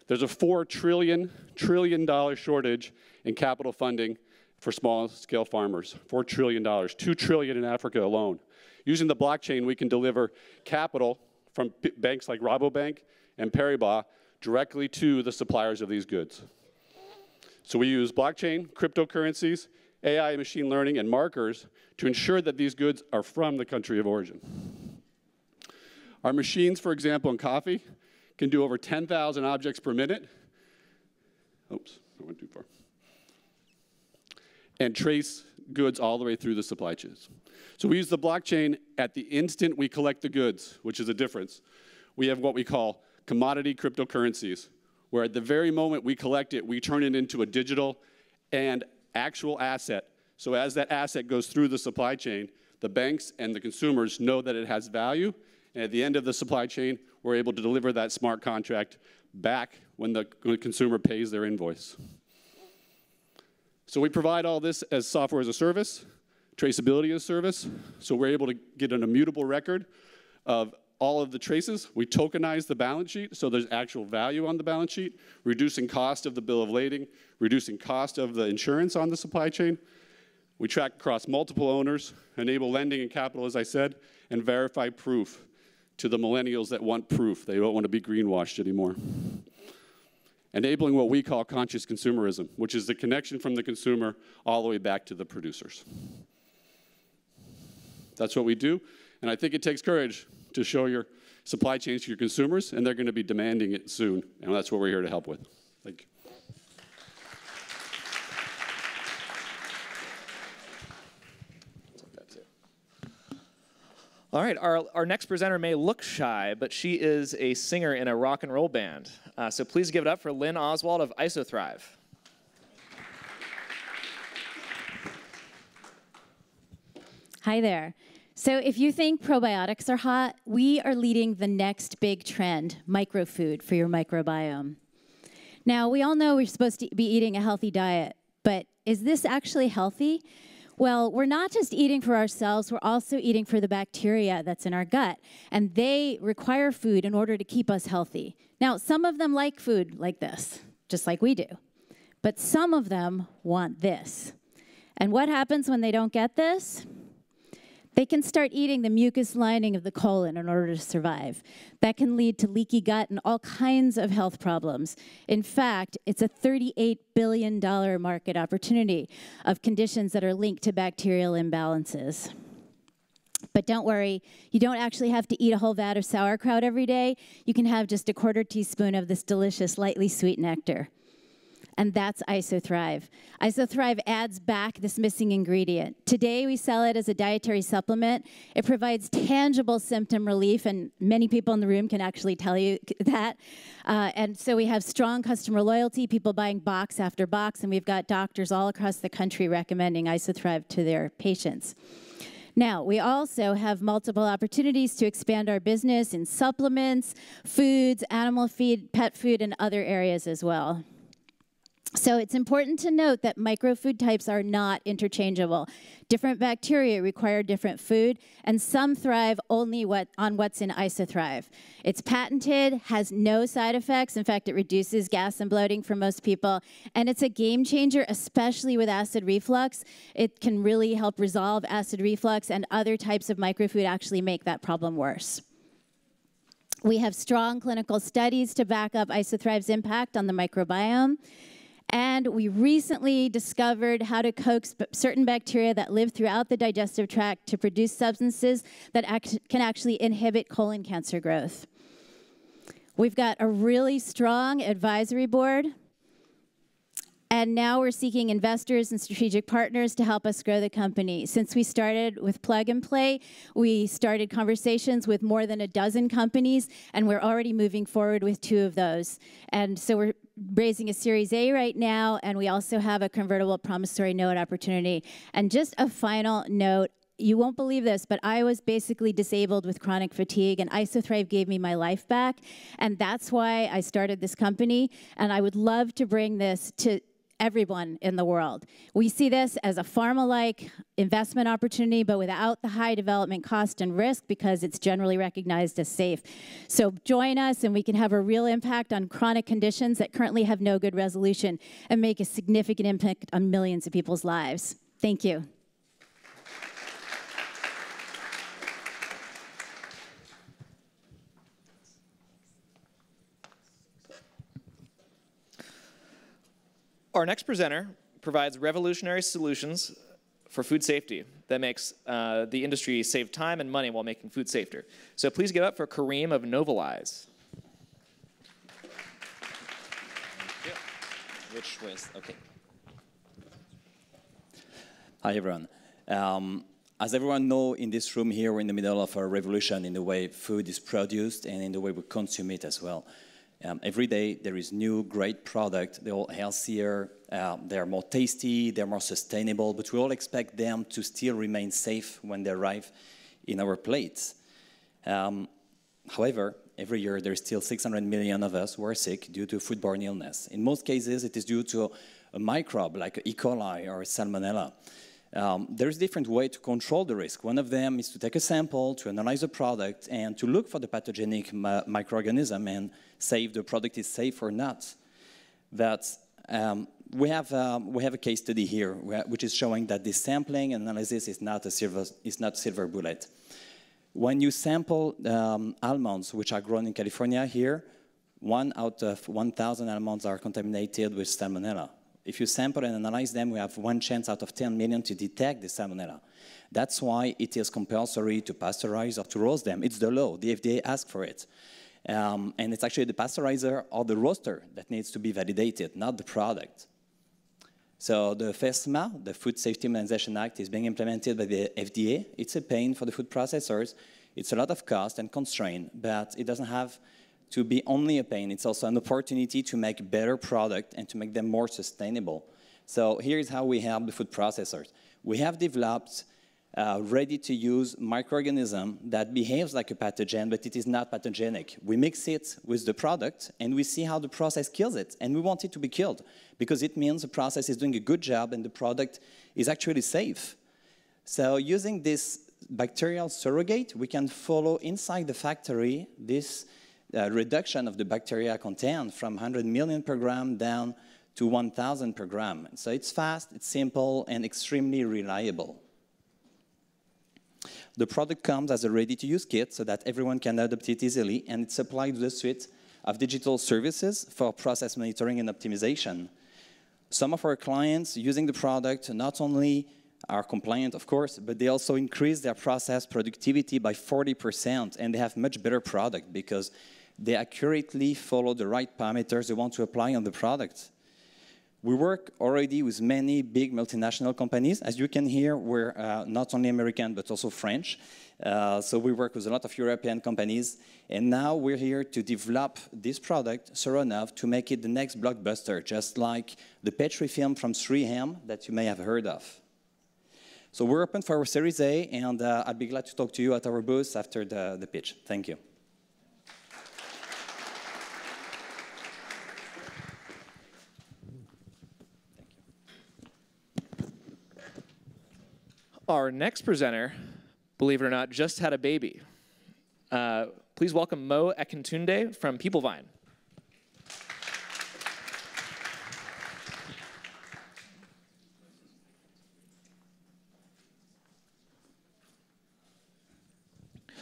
There's a $4 trillion shortage in capital funding for small-scale farmers, $4 trillion, $2 trillion in Africa alone. Using the blockchain, we can deliver capital from banks like Rabobank and Paribas directly to the suppliers of these goods. So we use blockchain, cryptocurrencies, AI and machine learning, and markers to ensure that these goods are from the country of origin. Our machines, for example, in coffee, can do over 10,000 objects per minute. Oops, I went too far. And trace goods all the way through the supply chains. So we use the blockchain at the instant we collect the goods, which is a difference. We have what we call commodity cryptocurrencies, where at the very moment we collect it, we turn it into a digital and actual asset. So as that asset goes through the supply chain, the banks and the consumers know that it has value, and at the end of the supply chain, we're able to deliver that smart contract back when the consumer pays their invoice. So we provide all this as software as a service, traceability as a service, so we're able to get an immutable record of all of the traces. We tokenize the balance sheet, so there's actual value on the balance sheet, reducing cost of the bill of lading, reducing cost of the insurance on the supply chain. We track across multiple owners, enable lending and capital, as I said, and verify proof to the millennials that want proof. They don't want to be greenwashed anymore. Enabling what we call conscious consumerism, which is the connection from the consumer all the way back to the producers. That's what we do, and I think it takes courage to show your supply chains to your consumers, and they're going to be demanding it soon, and that's what we're here to help with. Thank you. All right, our next presenter may look shy, but she is a singer in a rock and roll band. So please give it up for Lynn Oswald of IsoThrive. Hi there. So if you think probiotics are hot, we are leading the next big trend, microfood for your microbiome. Now, we all know we're supposed to be eating a healthy diet, but is this actually healthy? Well, we're not just eating for ourselves, we're also eating for the bacteria that's in our gut, and they require food in order to keep us healthy. Now, some of them like food like this, just like we do, but some of them want this. And what happens when they don't get this? They can start eating the mucus lining of the colon in order to survive. That can lead to leaky gut and all kinds of health problems. In fact, it's a $38 billion market opportunity of conditions that are linked to bacterial imbalances. But don't worry, you don't actually have to eat a whole vat of sauerkraut every day. You can have just a quarter teaspoon of this delicious, lightly sweet nectar. And that's IsoThrive. IsoThrive adds back this missing ingredient. Today, we sell it as a dietary supplement. It provides tangible symptom relief, and many people in the room can actually tell you that. And so we have strong customer loyalty, people buying box after box, and we've got doctors all across the country recommending IsoThrive to their patients. Now, we also have multiple opportunities to expand our business in supplements, foods, animal feed, pet food, and other areas as well. So it's important to note that microfood types are not interchangeable. Different bacteria require different food, and some thrive only on what's in IsoThrive. It's patented, has no side effects. In fact, it reduces gas and bloating for most people, and it's a game changer, especially with acid reflux. It can really help resolve acid reflux, and other types of microfood actually make that problem worse. We have strong clinical studies to back up IsoThrive's impact on the microbiome. And we recently discovered how to coax certain bacteria that live throughout the digestive tract to produce substances that can actually inhibit colon cancer growth. We've got a really strong advisory board. And now we're seeking investors and strategic partners to help us grow the company. Since we started with Plug and Play, we started conversations with more than a dozen companies, and we're already moving forward with 2 of those. And so we're raising a Series A right now, and we also have a convertible promissory note opportunity. And just a final note, you won't believe this, but I was basically disabled with chronic fatigue, and IsoThrive gave me my life back. And that's why I started this company, and I would love to bring this to everyone in the world. We see this as a pharma-like investment opportunity, but without the high development cost and risk because it's generally recognized as safe. So join us and we can have a real impact on chronic conditions that currently have no good resolution and make a significant impact on millions of people's lives. Thank you. Our next presenter provides revolutionary solutions for food safety that makes the industry save time and money while making food safer. So please give up for Kareem of Novalize. Which was, okay. Hi, everyone. As everyone knows, in this room here, we're in the middle of a revolution in the way food is produced and in the way we consume it as well. Every day there is new great product. They're all healthier, they're more tasty, they're more sustainable, but we all expect them to still remain safe when they arrive in our plates. However, every year there's still 600 million of us who are sick due to foodborne illness. In most cases it is due to a microbe like E. coli or Salmonella. There's different ways to control the risk. One of them is to take a sample, to analyze the product, and to look for the pathogenic microorganism and say if the product is safe or not. We have a case study here which is showing that this sampling and analysis is not a silver bullet. When you sample almonds, which are grown in California here, 1 out of 1,000 almonds are contaminated with salmonella. If you sample and analyze them, we have 1 chance out of 10 million to detect the salmonella. That's why it is compulsory to pasteurize or to roast them. It's the law. The FDA asked for it. And it's actually the pasteurizer or the roaster that needs to be validated, not the product. So the FSMA, the Food Safety Modernization Act, is being implemented by the FDA. It's a pain for the food processors. It's a lot of cost and constraint, but it doesn't have to be only a pain. It's also an opportunity to make better product and to make them more sustainable. So here's how we help the food processors. We have developed ready-to-use microorganism that behaves like a pathogen, but it is not pathogenic. We mix it with the product, and we see how the process kills it. And we want it to be killed, because it means the process is doing a good job and the product is actually safe. So using this bacterial surrogate, we can follow inside the factory this reduction of the bacteria content from 100 million per gram down to 1,000 per gram. So it's fast, it's simple, and extremely reliable. The product comes as a ready-to-use kit so that everyone can adopt it easily, and it's applied to the suite of digital services for process monitoring and optimization. Some of our clients using the product not only are compliant, of course, but they also increase their process productivity by 40%, and they have much better product because they accurately follow the right parameters they want to apply on the product. We work already with many big multinational companies. As you can hear, we're not only American, but also French. So we work with a lot of European companies. And now we're here to develop this product thorough enough to make it the next blockbuster, just like the Petri film from 3M that you may have heard of. So we're open for our Series A, and I'd be glad to talk to you at our booth after the pitch. Thank you. Our next presenter, believe it or not, just had a baby. Please welcome Mo Ekintunde from PeopleVine.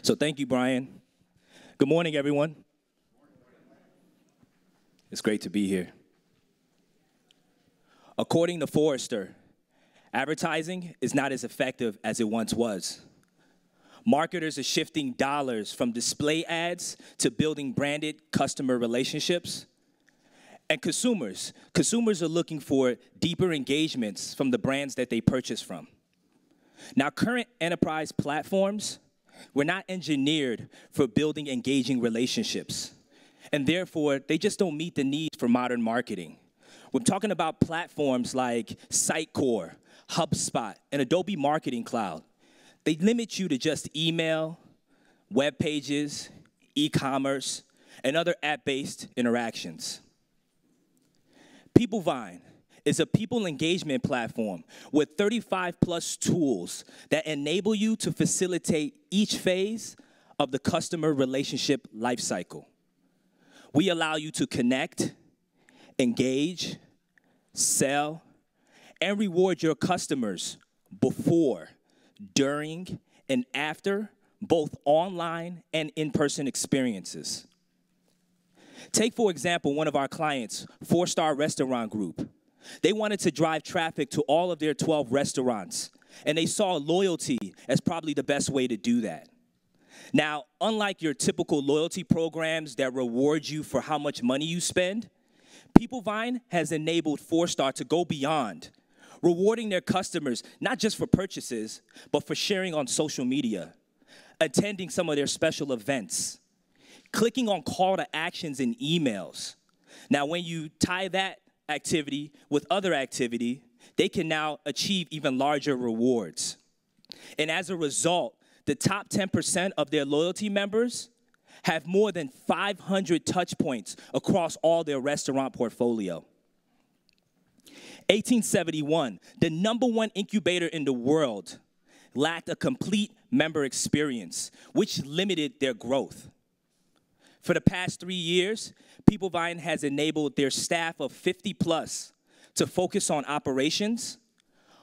So thank you, Brian. Good morning, everyone. It's great to be here. According to Forrester, advertising is not as effective as it once was. Marketers are shifting dollars from display ads to building branded customer relationships. And consumers are looking for deeper engagements from the brands that they purchase from. Now, current enterprise platforms were not engineered for building engaging relationships. And therefore, they just don't meet the needs for modern marketing. We're talking about platforms like Sitecore, HubSpot, and Adobe Marketing Cloud. They limit you to just email, web pages, e-commerce, and other app-based interactions. PeopleVine is a people engagement platform with 35+ tools that enable you to facilitate each phase of the customer relationship lifecycle. We allow you to connect, engage, sell, and reward your customers before, during, and after both online and in-person experiences. Take, for example, one of our clients, 4-Star Restaurant Group. They wanted to drive traffic to all of their 12 restaurants, and they saw loyalty as probably the best way to do that. Now, unlike your typical loyalty programs that reward you for how much money you spend, PeopleVine has enabled 4-Star to go beyond, rewarding their customers not just for purchases, but for sharing on social media, attending some of their special events, clicking on call to actions in emails. Now, when you tie that activity with other activity, they can now achieve even larger rewards. And as a result, the top 10% of their loyalty members have more than 500 touch points across all their restaurant portfolio. 1871, the #1 incubator in the world, lacked a complete member experience, which limited their growth. For the past 3 years, PeopleVine has enabled their staff of 50+ to focus on operations,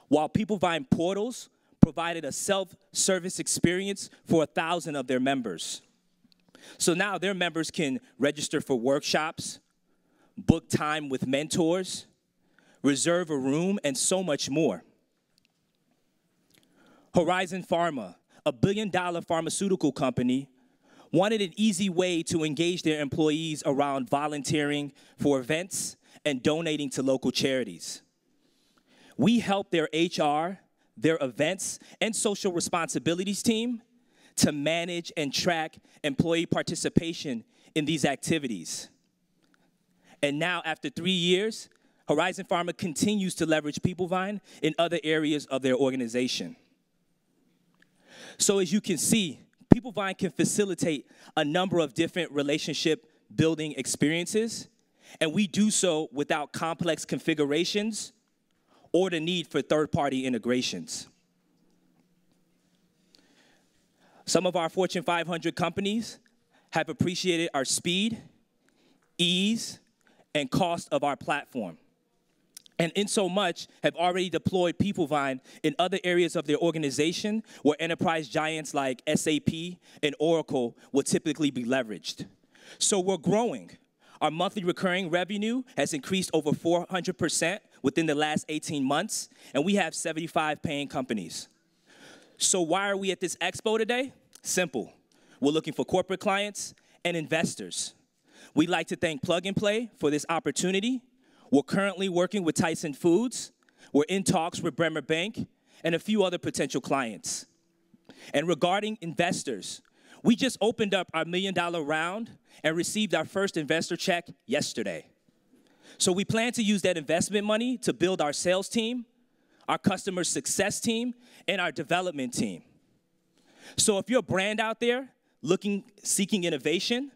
while PeopleVine portals provided a self-service experience for 1,000 of their members. So now their members can register for workshops, book time with mentors, reserve a room, and so much more. Horizon Pharma, a billion-dollar pharmaceutical company, wanted an easy way to engage their employees around volunteering for events and donating to local charities. We helped their HR, their events, and social responsibilities team to manage and track employee participation in these activities. And now, after 3 years, Horizon Pharma continues to leverage PeopleVine in other areas of their organization. So as you can see, PeopleVine can facilitate a number of different relationship building experiences, and we do so without complex configurations or the need for third-party integrations. Some of our Fortune 500 companies have appreciated our speed, ease, and cost of our platform, and in so much have already deployed PeopleVine in other areas of their organization where enterprise giants like SAP and Oracle will typically be leveraged. So we're growing. Our monthly recurring revenue has increased over 400% within the last 18 months, and we have 75 paying companies. So why are we at this expo today? Simple. We're looking for corporate clients and investors. We'd like to thank Plug and Play for this opportunity. We're currently working with Tyson Foods. We're in talks with Bremer Bank and a few other potential clients. And regarding investors, we just opened up our $1 million round and received our first investor check yesterday. So we plan to use that investment money to build our sales team, our customer success team, and our development team. So if you're a brand out there seeking innovation,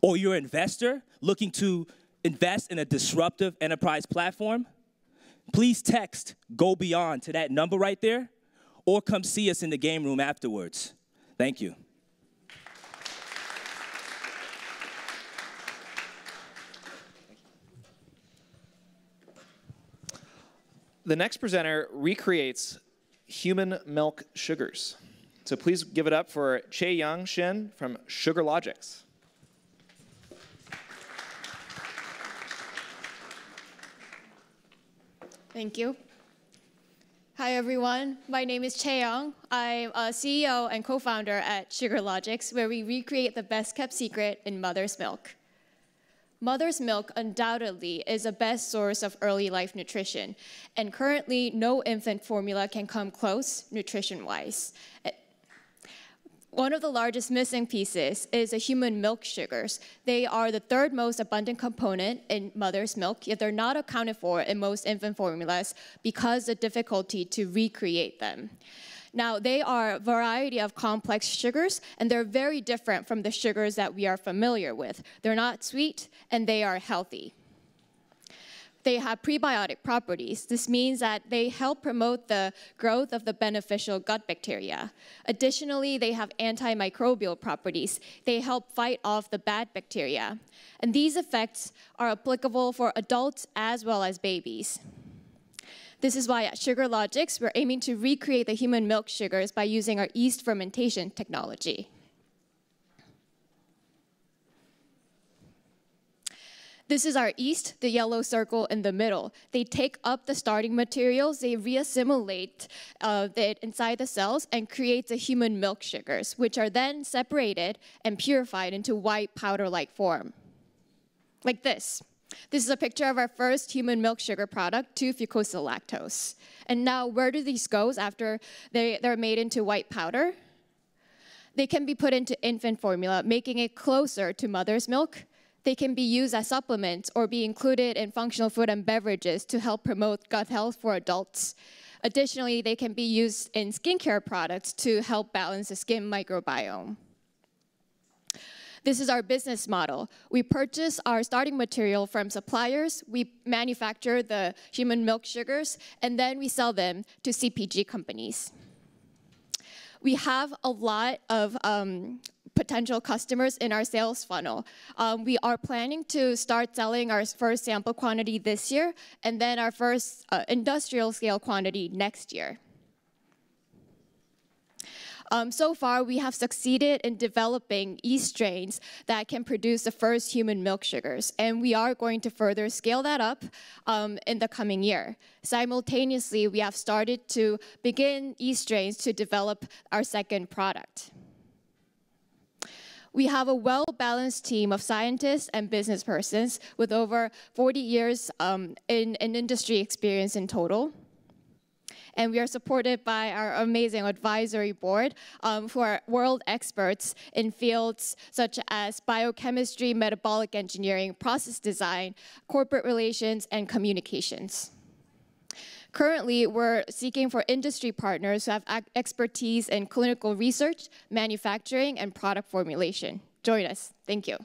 or you're an investor looking to invest in a disruptive enterprise platform, please text "Go Beyond" to that number right there, or come see us in the game room afterwards. Thank you. The next presenter recreates human milk sugars. So please give it up for Chae-Young Shin from SugarLogix. Thank you. Hi, everyone. My name is Chae-Young. I'm a CEO and co-founder at SugarLogix, where we recreate the best-kept secret in mother's milk. Mother's milk undoubtedly is the best source of early life nutrition, and currently no infant formula can come close nutrition-wise. One of the largest missing pieces is the human milk sugars. They are the third most abundant component in mother's milk, yet they're not accounted for in most infant formulas because of the difficulty to recreate them. Now, they are a variety of complex sugars, and they're very different from the sugars that we are familiar with. They're not sweet, and they are healthy. They have prebiotic properties. This means that they help promote the growth of the beneficial gut bacteria. Additionally, they have antimicrobial properties. They help fight off the bad bacteria. And these effects are applicable for adults as well as babies. This is why at SugarLogix, we're aiming to recreate the human milk sugars by using our yeast fermentation technology. This is our yeast, the yellow circle in the middle. They take up the starting materials, they reassimilate it inside the cells and create the human milk sugars, which are then separated and purified into white powder-like form, like this. This is a picture of our first human milk sugar product, 2-fucosylactose. And now, where do these go after they're made into white powder? They can be put into infant formula, making it closer to mother's milk. They can be used as supplements or be included in functional food and beverages to help promote gut health for adults. Additionally, they can be used in skincare products to help balance the skin microbiome. This is our business model. We purchase our starting material from suppliers, we manufacture the human milk sugars, and then we sell them to CPG companies. We have a lot of potential customers in our sales funnel. We are planning to start selling our first sample quantity this year, and then our first industrial scale quantity next year. So far, we have succeeded in developing yeast strains that can produce the first human milk sugars, and we are going to further scale that up in the coming year. Simultaneously, we have started to begin yeast strains to develop our second product. We have a well-balanced team of scientists and business persons with over 40 years in industry experience in total. And we are supported by our amazing advisory board who are world experts in fields such as biochemistry, metabolic engineering, process design, corporate relations, and communications. Currently, we're seeking for industry partners who have expertise in clinical research, manufacturing, and product formulation. Join us. Thank you.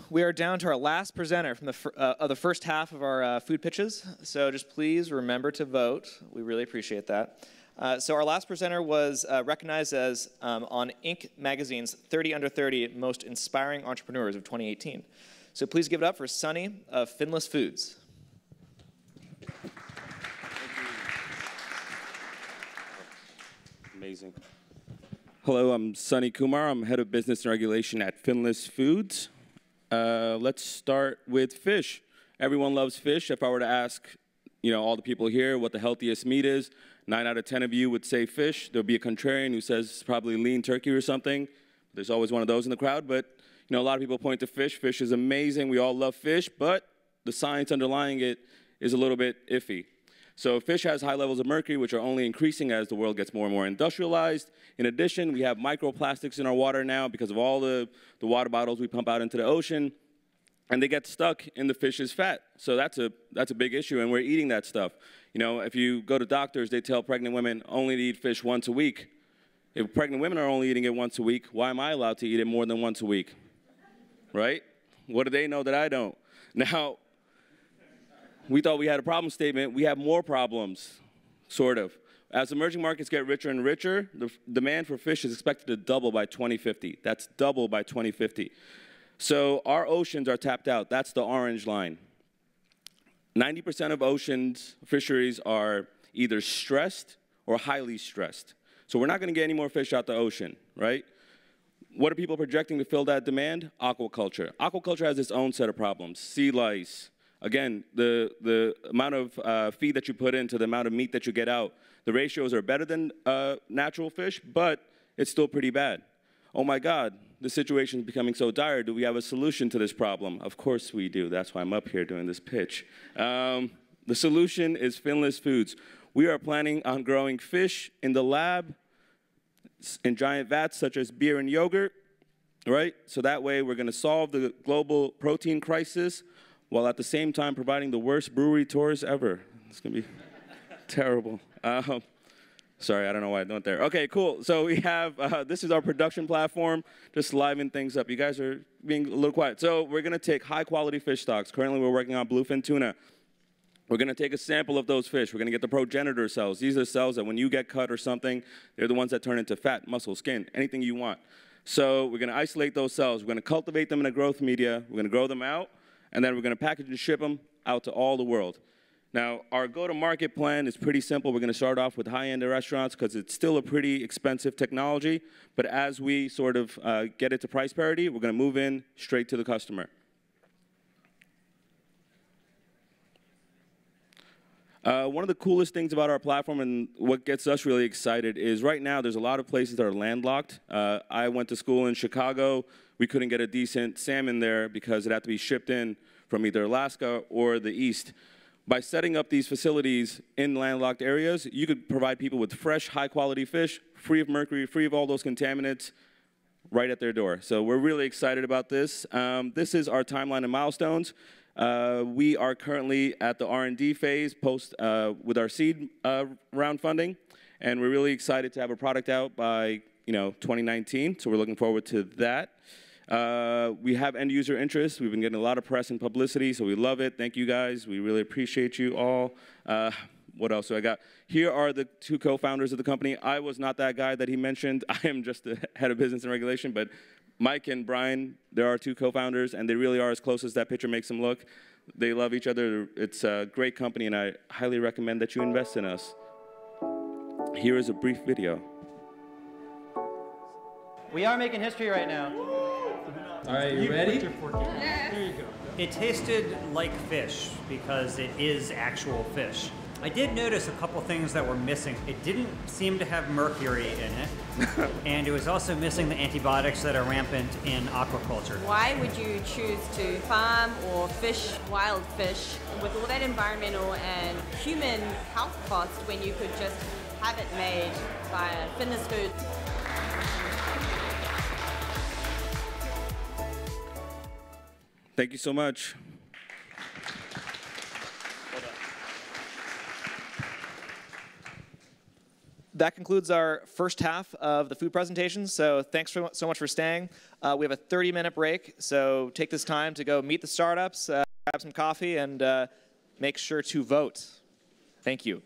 We are down to our last presenter from the first half of our food pitches, so just please remember to vote. We really appreciate that. So our last presenter was recognized as on Inc. magazine's 30 Under 30 Most Inspiring Entrepreneurs of 2018. So please give it up for Sunny of Finless Foods. Amazing. Hello, I'm Sunny Kumar. I'm head of business and regulation at Finless Foods. Let's start with fish. Everyone loves fish. If I were to ask, all the people here what the healthiest meat is, 9 out of 10 of you would say fish. There'll be a contrarian who says it's probably lean turkey or something. There's always one of those in the crowd, but a lot of people point to fish. Fish is amazing. We all love fish, but the science underlying it is a little bit iffy. So fish has high levels of mercury, which are only increasing as the world gets more and more industrialized. In addition, we have microplastics in our water now because of all the water bottles we pump out into the ocean, and they get stuck in the fish's fat. So that's a big issue, and we're eating that stuff. If you go to doctors, they tell pregnant women only to eat fish once a week. If pregnant women are only eating it once a week, why am I allowed to eat it more than once a week? Right? What do they know that I don't? Now, we thought we had a problem statement. We have more problems, sort of. As emerging markets get richer and richer, the demand for fish is expected to double by 2050. That's double by 2050. So our oceans are tapped out. That's the orange line. 90% of oceans fisheries are either stressed or highly stressed. So we're not going to get any more fish out the ocean, right? What are people projecting to fill that demand? Aquaculture. Aquaculture has its own set of problems. Sea lice. Again, the amount of feed that you put into the amount of meat that you get out, the ratios are better than natural fish, but it's still pretty bad. Oh my God, the situation is becoming so dire. Do we have a solution to this problem? Of course we do. That's why I'm up here doing this pitch. The solution is Finless Foods. We are planning on growing fish in the lab in giant vats such as beer and yogurt, right? So that way we're going to solve the global protein crisis while at the same time providing the worst brewery tours ever. It's going to be terrible. Sorry, I don't know why I went there. Okay, cool. So we have, this is our production platform, just liven things up. You guys are being a little quiet. So we're going to take high-quality fish stocks. Currently, we're working on bluefin tuna. We're going to take a sample of those fish. We're going to get the progenitor cells. These are cells that when you get cut or something, they're the ones that turn into fat, muscle, skin, anything you want. So we're going to isolate those cells. We're going to cultivate them in a growth media. We're going to grow them out, and then we're going to package and ship them out to all the world. Now, our go-to-market plan is pretty simple. We're going to start off with high-end restaurants because it's still a pretty expensive technology. But as we sort of get it to price parity, we're going to move in straight to the customer. One of the coolest things about our platform and what gets us really excited is right now there's a lot of places that are landlocked. I went to school in Chicago. We couldn't get a decent salmon there because it had to be shipped in from either Alaska or the East. By setting up these facilities in landlocked areas, you could provide people with fresh, high-quality fish, free of mercury, free of all those contaminants, right at their door. So we're really excited about this. This is our timeline and milestones. We are currently at the R&D phase with our seed round funding, and we're really excited to have a product out by 2019. So we're looking forward to that. We have end user interest. We've been getting a lot of press and publicity, so we love it. Thank you guys. We really appreciate you all. What else do I got? Here are the two co-founders of the company. I was not that guy that he mentioned. I am just the head of business and regulation, but Mike and Brian, there are two co-founders, and they really are as close as that picture makes them look. They love each other. It's a great company, and I highly recommend that you invest in us. Here is a brief video. We are making history right now. All right, you ready? Yeah. There you go. It tasted like fish because it is actual fish. I did notice a couple things that were missing. It didn't seem to have mercury in it, and it was also missing the antibiotics that are rampant in aquaculture. Why would you choose to farm or fish wild fish with all that environmental and human health cost when you could just have it made by Finless Foods? Thank you so much. That concludes our first half of the food presentation. So thanks so much for staying. We have a 30-minute break, so take this time to go meet the startups, grab some coffee, and make sure to vote. Thank you.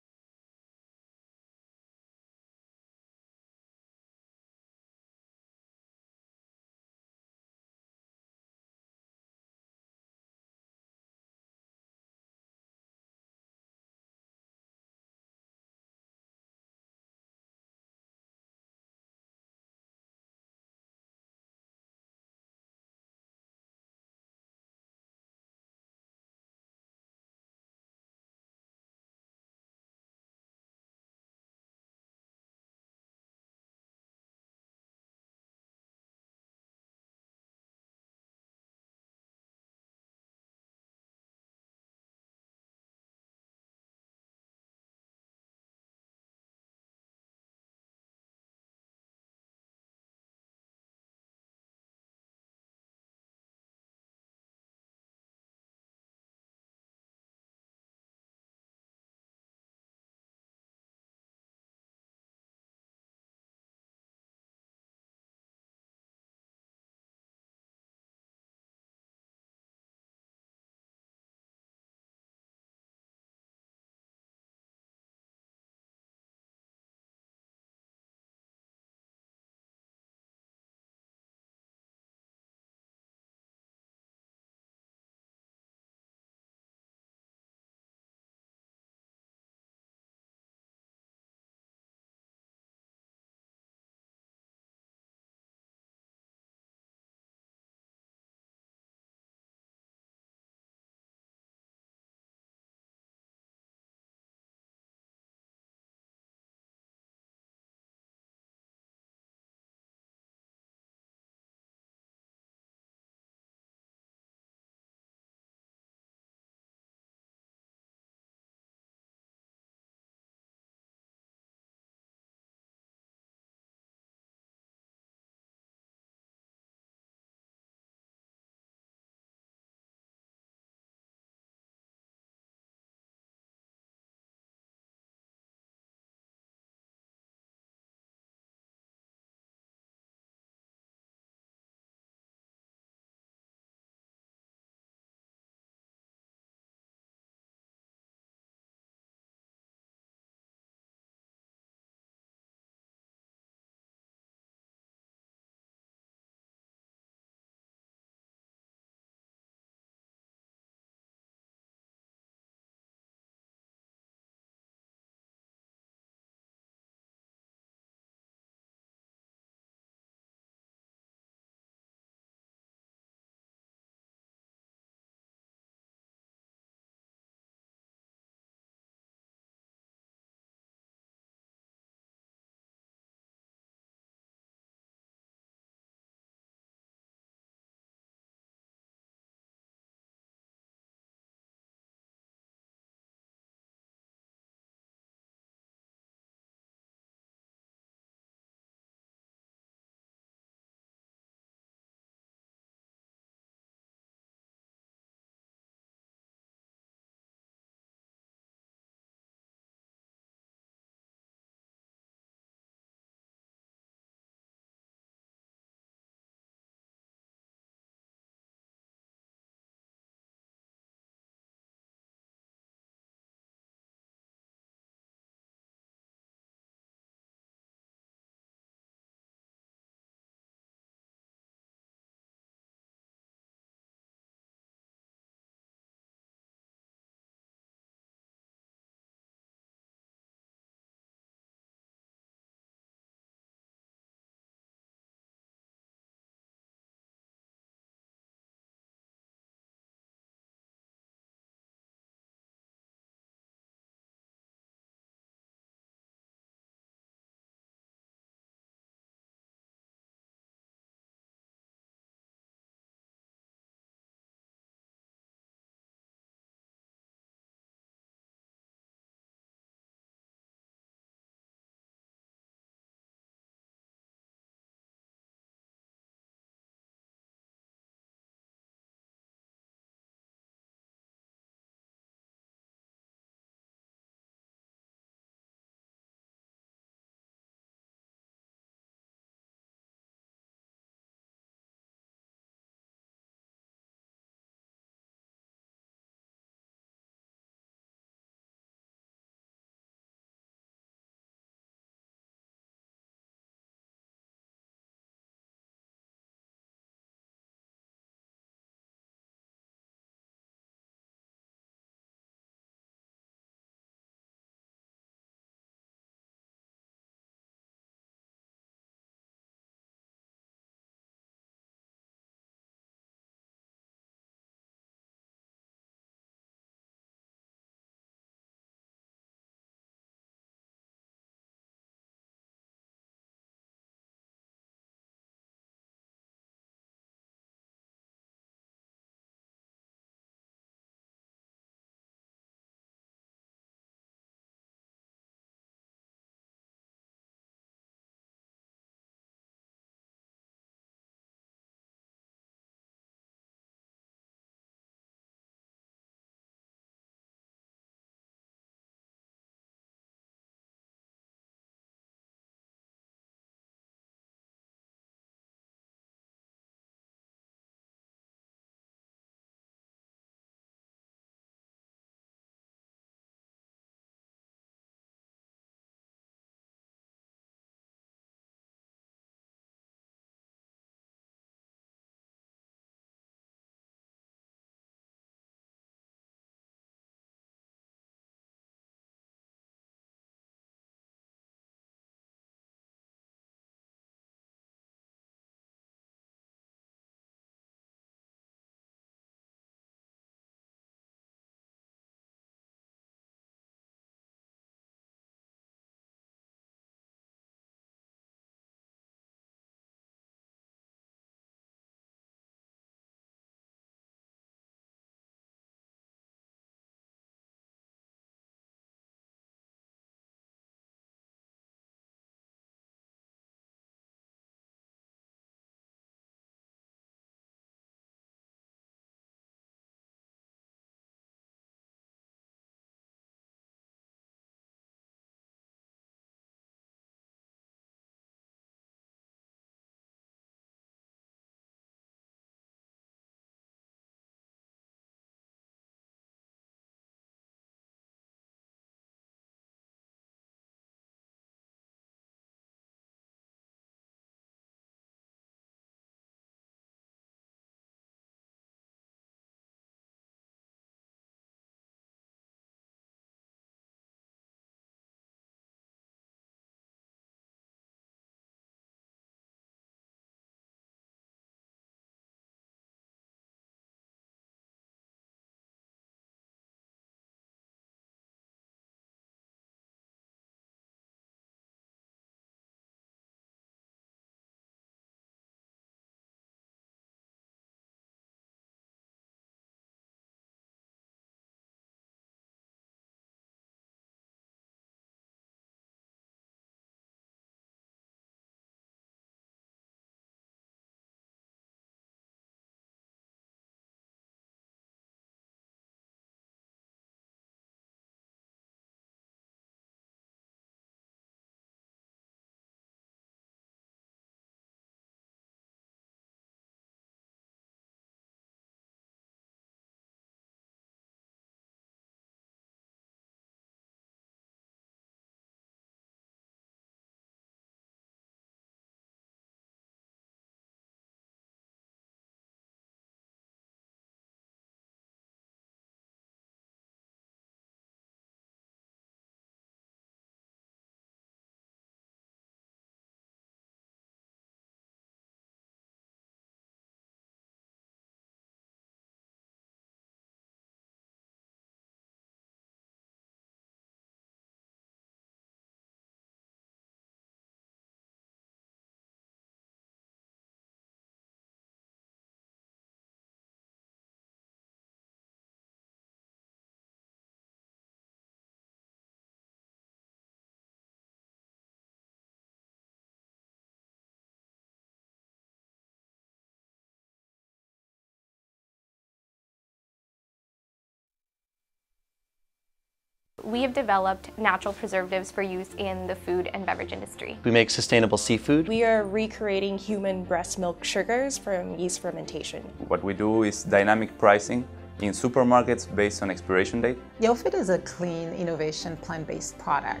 we have developed natural preservatives for use in the food and beverage industry. We make sustainable seafood. We are recreating human breast milk sugars from yeast fermentation. What we do is dynamic pricing in supermarkets based on expiration date. YoFit is a clean, innovation, plant-based product.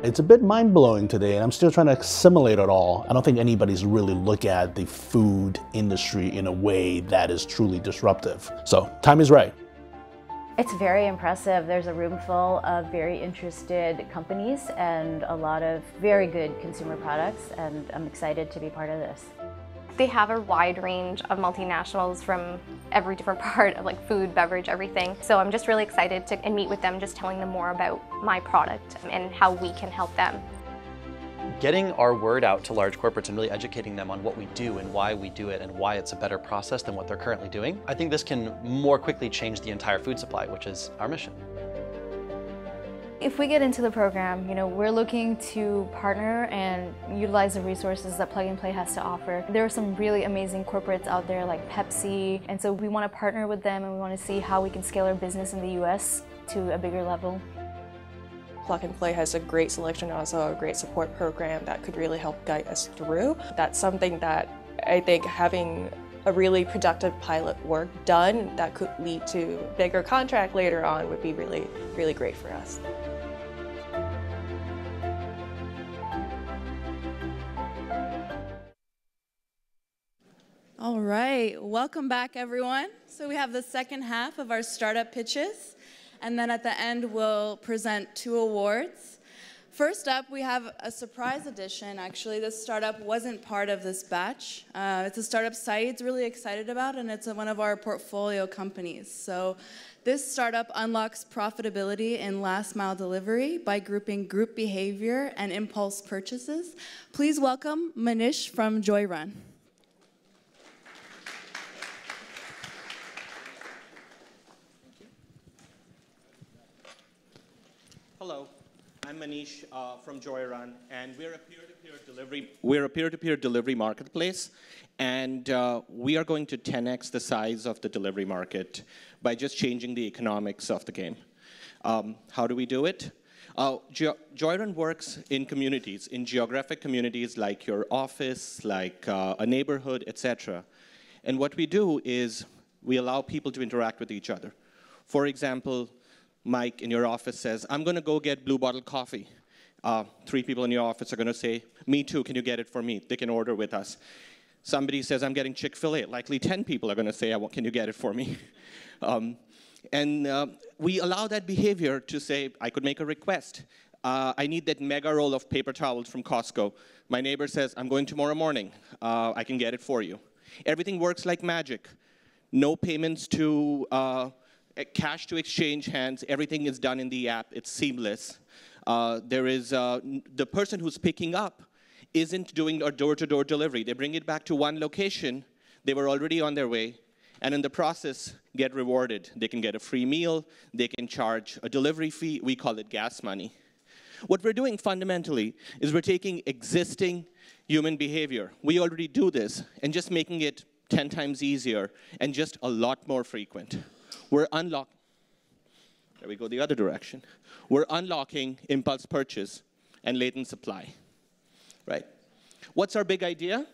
It's a bit mind-blowing today, and I'm still trying to assimilate it all. I don't think anybody's really looked at the food industry in a way that is truly disruptive. So, time is right. It's very impressive. There's a room full of very interested companies and a lot of very good consumer products, and I'm excited to be part of this. They have a wide range of multinationals from every different part of like food, beverage, everything. So I'm just really excited to meet with them, just telling them more about my product and how we can help them. Getting our word out to large corporates and really educating them on what we do and why we do it and why it's a better process than what they're currently doing, I think this can more quickly change the entire food supply, which is our mission. If we get into the program, we're looking to partner and utilize the resources that Plug and Play has to offer. There are some really amazing corporates out there like Pepsi, and so we want to partner with them and we want to see how we can scale our business in the US to a bigger level. Plug and Play has a great selection, also a great support program that could really help guide us through. That's something that I think having a really productive pilot work done that could lead to a bigger contract later on would be really, really great for us. All right, welcome back everyone. So we have the second half of our startup pitches, and then at the end we'll present 2 awards. First up, we have a surprise edition. Actually, this startup wasn't part of this batch. It's a startup Saeed's really excited about, and it's one of our portfolio companies. So this startup unlocks profitability in last mile delivery by grouping group behavior and impulse purchases. Please welcome Manish from Joyrun. Hello, I'm Manish from Joyrun, and we're a peer-to-peer delivery marketplace, and we are going to 10x the size of the delivery market by just changing the economics of the game. How do we do it? Joyrun works in communities, in geographic communities like your office, like a neighborhood, etc. And what we do is we allow people to interact with each other. For example, Mike in your office says, I'm going to go get Blue Bottle coffee. 3 people in your office are going to say, me too, can you get it for me? They can order with us. Somebody says, I'm getting Chick-fil-A. Likely 10 people are going to say, can you get it for me? We allow that behavior to say, I could make a request. I need that mega roll of paper towels from Costco. My neighbor says, I'm going tomorrow morning. I can get it for you. Everything works like magic. No payments to cash to exchange hands. Everything is done in the app. It's seamless. The person who's picking up isn't doing a door-to-door delivery. They bring it back to one location. They were already on their way, and in the process, get rewarded. They can get a free meal. They can charge a delivery fee. We call it gas money. What we're doing fundamentally is we're taking existing human behavior. We already do this, and just making it 10 times easier and just a lot more frequent. We're unlocking, there we go the other direction. We're unlocking impulse purchase and latent supply, right? What's our big idea?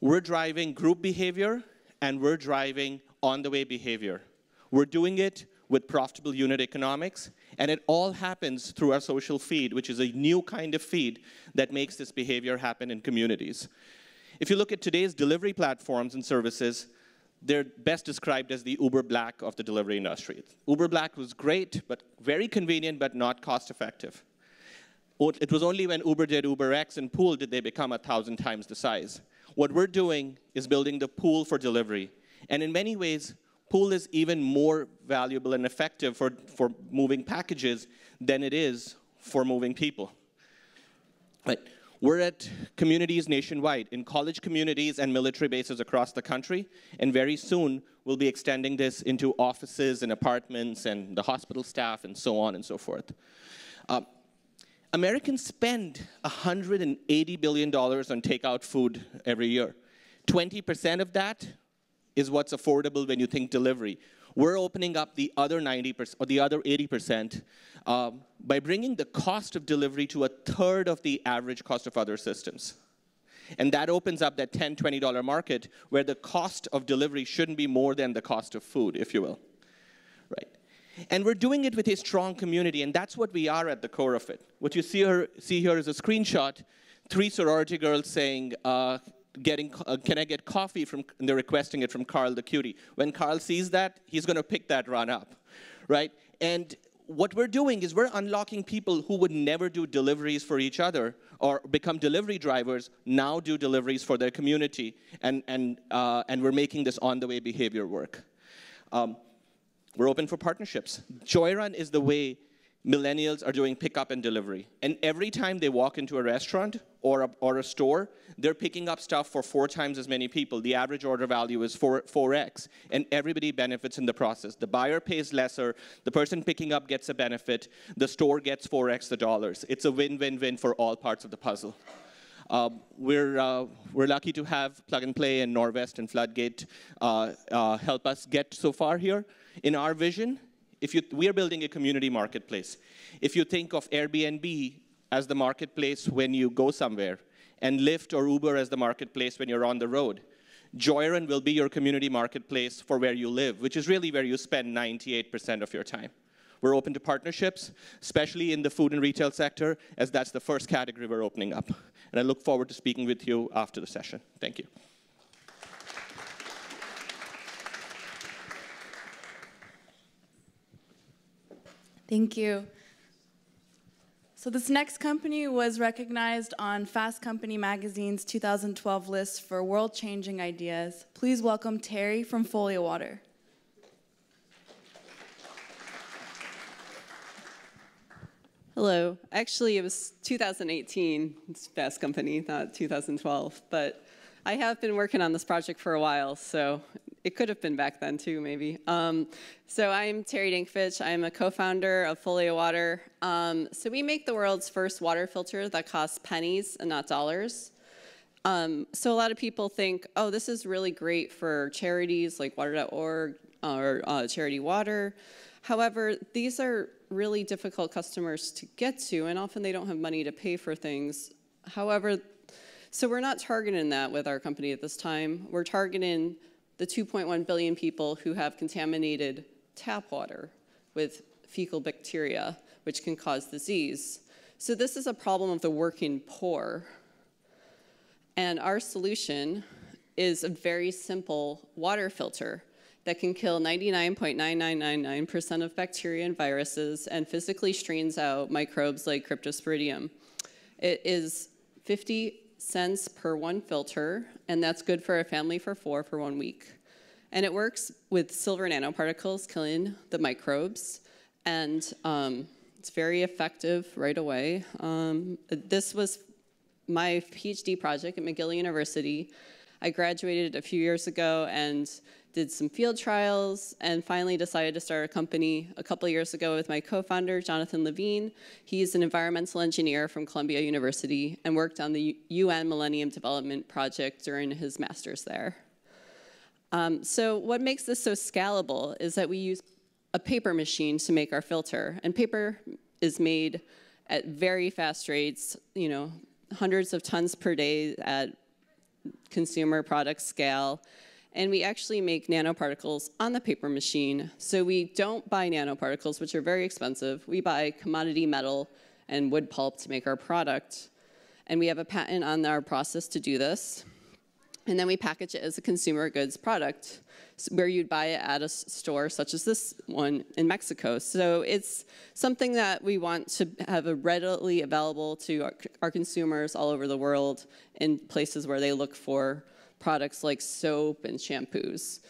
We're driving group behavior and we're driving on-the-way behavior. We're doing it with profitable unit economics, and it all happens through our social feed, which is a new kind of feed that makes this behavior happen in communities. If you look at today's delivery platforms and services, they're best described as the Uber Black of the delivery industry. Uber Black was great, but very convenient, but not cost effective. It was only when Uber did UberX and Pool did they become 1,000 times the size. What we're doing is building the Pool for delivery. And in many ways, Pool is even more valuable and effective for moving packages than it is for moving people. Right. We're at communities nationwide, in college communities and military bases across the country, and very soon we'll be extending this into offices and apartments and the hospital staff and so on and so forth. Americans spend $180 billion on takeout food every year. 20% of that is what's affordable when you think delivery. We're opening up the other 90% or the other 80% by bringing the cost of delivery to 1/3 of the average cost of other systems. And that opens up that $10, $20 market where the cost of delivery shouldn't be more than the cost of food, if you will. Right. And we're doing it with a strong community, and that's what we are at the core of it. What you see here is a screenshot, 3 sorority girls saying, can I get coffee from, and they're requesting it from Carl the cutie. When Carl sees that, he's going to pick that run up, right? And what we're doing is we're unlocking people who would never do deliveries for each other or become delivery drivers, now do deliveries for their community, and we're making this on-the-way behavior work. We're open for partnerships. Joyrun is the way millennials are doing pickup and delivery. And every time they walk into a restaurant or a store, they're picking up stuff for 4 times as many people. The average order value is 4x, and everybody benefits in the process. The buyer pays lesser, the person picking up gets a benefit, the store gets 4x the dollars. It's a win-win-win for all parts of the puzzle. We're lucky to have Plug and Play and Norvest and Floodgate help us get so far here. In our vision, we are building a community marketplace. If you think of Airbnb as the marketplace when you go somewhere, and Lyft or Uber as the marketplace when you're on the road, Joyrun will be your community marketplace for where you live, which is really where you spend 98% of your time. We're open to partnerships, especially in the food and retail sector, as that's the first category we're opening up. And I look forward to speaking with you after the session. Thank you. Thank you. So this next company was recognized on Fast Company Magazine's 2012 list for world-changing ideas. Please welcome Terry from Folio Water. Hello. Actually, it was 2018, it's Fast Company, not 2012. But I have been working on this project for a while, so it could have been back then too, maybe. So I'm Terry Dinkfitch. I'm a co-founder of Folio Water. So we make the world's first water filter that costs pennies and not dollars. So a lot of people think, oh, this is really great for charities like Water.org or Charity Water. However, these are really difficult customers to get to, and often they don't have money to pay for things. However, so we're not targeting that with our company at this time. We're targeting the 2.1 billion people who have contaminated tap water with fecal bacteria, which can cause disease. So this is a problem of the working poor. And our solution is a very simple water filter that can kill 99.9999% of bacteria and viruses and physically strains out microbes like Cryptosporidium. It is 50 cents per 1 filter, and that's good for a family for 4 for 1 week. And it works with silver nanoparticles killing the microbes, and it's very effective right away. This was my PhD project at McGill University. I graduated a few years ago and did some field trials, and finally decided to start a company a couple of years ago with my co-founder, Jonathan Levine. He's an environmental engineer from Columbia University and worked on the UN Millennium Development Project during his master's there. So what makes this so scalable is that we use a paper machine to make our filter, and paper is made at very fast rates, you know, hundreds of tons per day at consumer product scale. And we actually make nanoparticles on the paper machine. So we don't buy nanoparticles, which are very expensive. We buy commodity metal and wood pulp to make our product. And we have a patent on our process to do this. And then we package it as a consumer goods product, where you'd buy it at a store such as this one in Mexico. So it's something that we want to have readily available to our consumers all over the world in places where they look for products like soap and shampoos.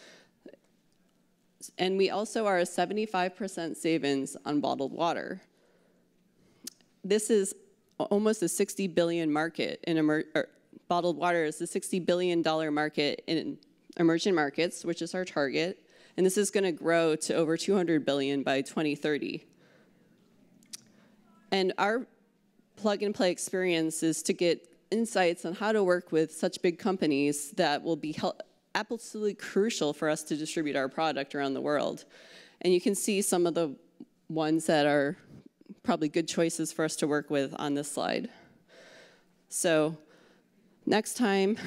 And we also are a 75% savings on bottled water. This is almost a $60 billion market in bottled water is a $60 billion market in emerging markets, which is our target. And this is going to grow to over $200 billion by 2030. And our plug and play experience is to get insights on how to work with such big companies that will be absolutely crucial for us to distribute our product around the world. And you can see some of the ones that are probably good choices for us to work with on this slide. So next time,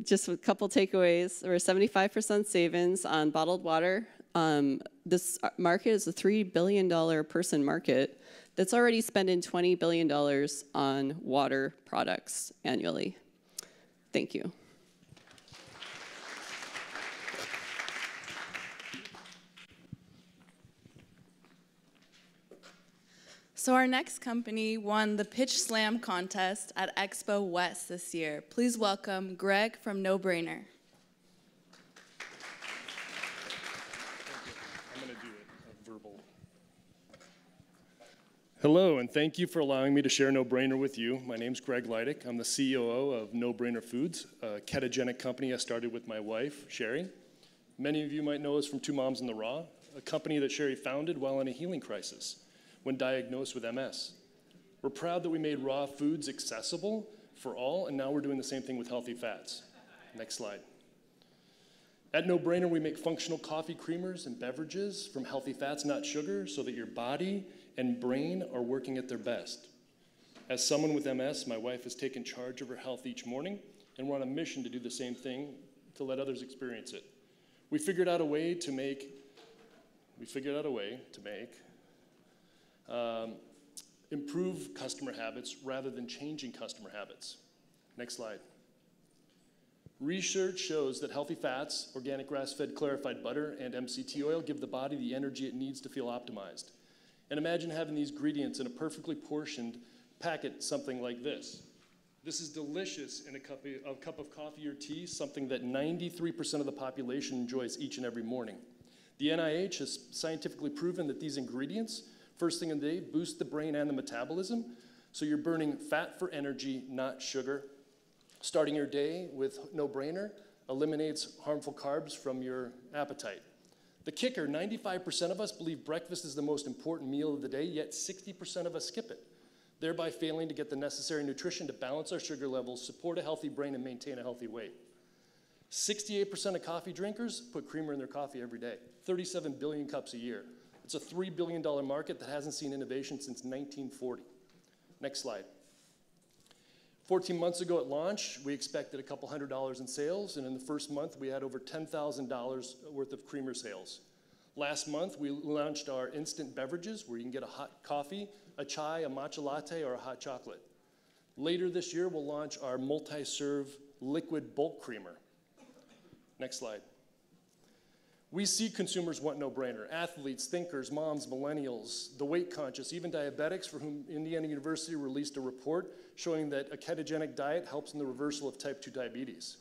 just a couple takeaways. There were 75% savings on bottled water. This market is a $3 billion person market that's already spending $20 billion on water products annually. Thank you. So our next company won the Pitch Slam contest at Expo West this year. Please welcome Greg from No Brainer. I'm going to do it, a verbal. Hello, and thank you for allowing me to share No Brainer with you. My name's Greg Leidick. I'm the COO of No Brainer Foods, a ketogenic company I started with my wife, Sherry. Many of you might know us from Two Moms in the Raw, a company that Sherry founded while in a healing crisis when diagnosed with MS. We're proud that we made raw foods accessible for all, and now we're doing the same thing with healthy fats. Next slide. At No Brainer, we make functional coffee creamers and beverages from healthy fats, not sugar, so that your body and brain are working at their best. As someone with MS, my wife has taken charge of her health each morning, and we're on a mission to do the same thing to let others experience it. We figured out a way to make improve customer habits rather than changing customer habits. Next slide. Research shows that healthy fats, organic grass-fed clarified butter, and MCT oil give the body the energy it needs to feel optimized. And imagine having these ingredients in a perfectly portioned packet, something like this. This is delicious in a cup of coffee or tea, something that 93% of the population enjoys each and every morning. The NIH has scientifically proven that these ingredients, first thing in the day, boost the brain and the metabolism, so you're burning fat for energy, not sugar. Starting your day with No Brainer eliminates harmful carbs from your appetite. The kicker, 95% of us believe breakfast is the most important meal of the day, yet 60% of us skip it, thereby failing to get the necessary nutrition to balance our sugar levels, support a healthy brain, and maintain a healthy weight. 68% of coffee drinkers put creamer in their coffee every day, 37 billion cups a year. It's a $3 billion market that hasn't seen innovation since 1940. Next slide. 14 months ago at launch, we expected a couple $100 in sales, and in the first month, we had over $10,000 worth of creamer sales. Last month, we launched our instant beverages, where you can get a hot coffee, a chai, a matcha latte, or a hot chocolate. Later this year, we'll launch our multi-serve liquid bulk creamer. Next slide. We see consumers want No Brainer. Athletes, thinkers, moms, millennials, the weight conscious, even diabetics, for whom Indiana University released a report showing that a ketogenic diet helps in the reversal of type 2 diabetes.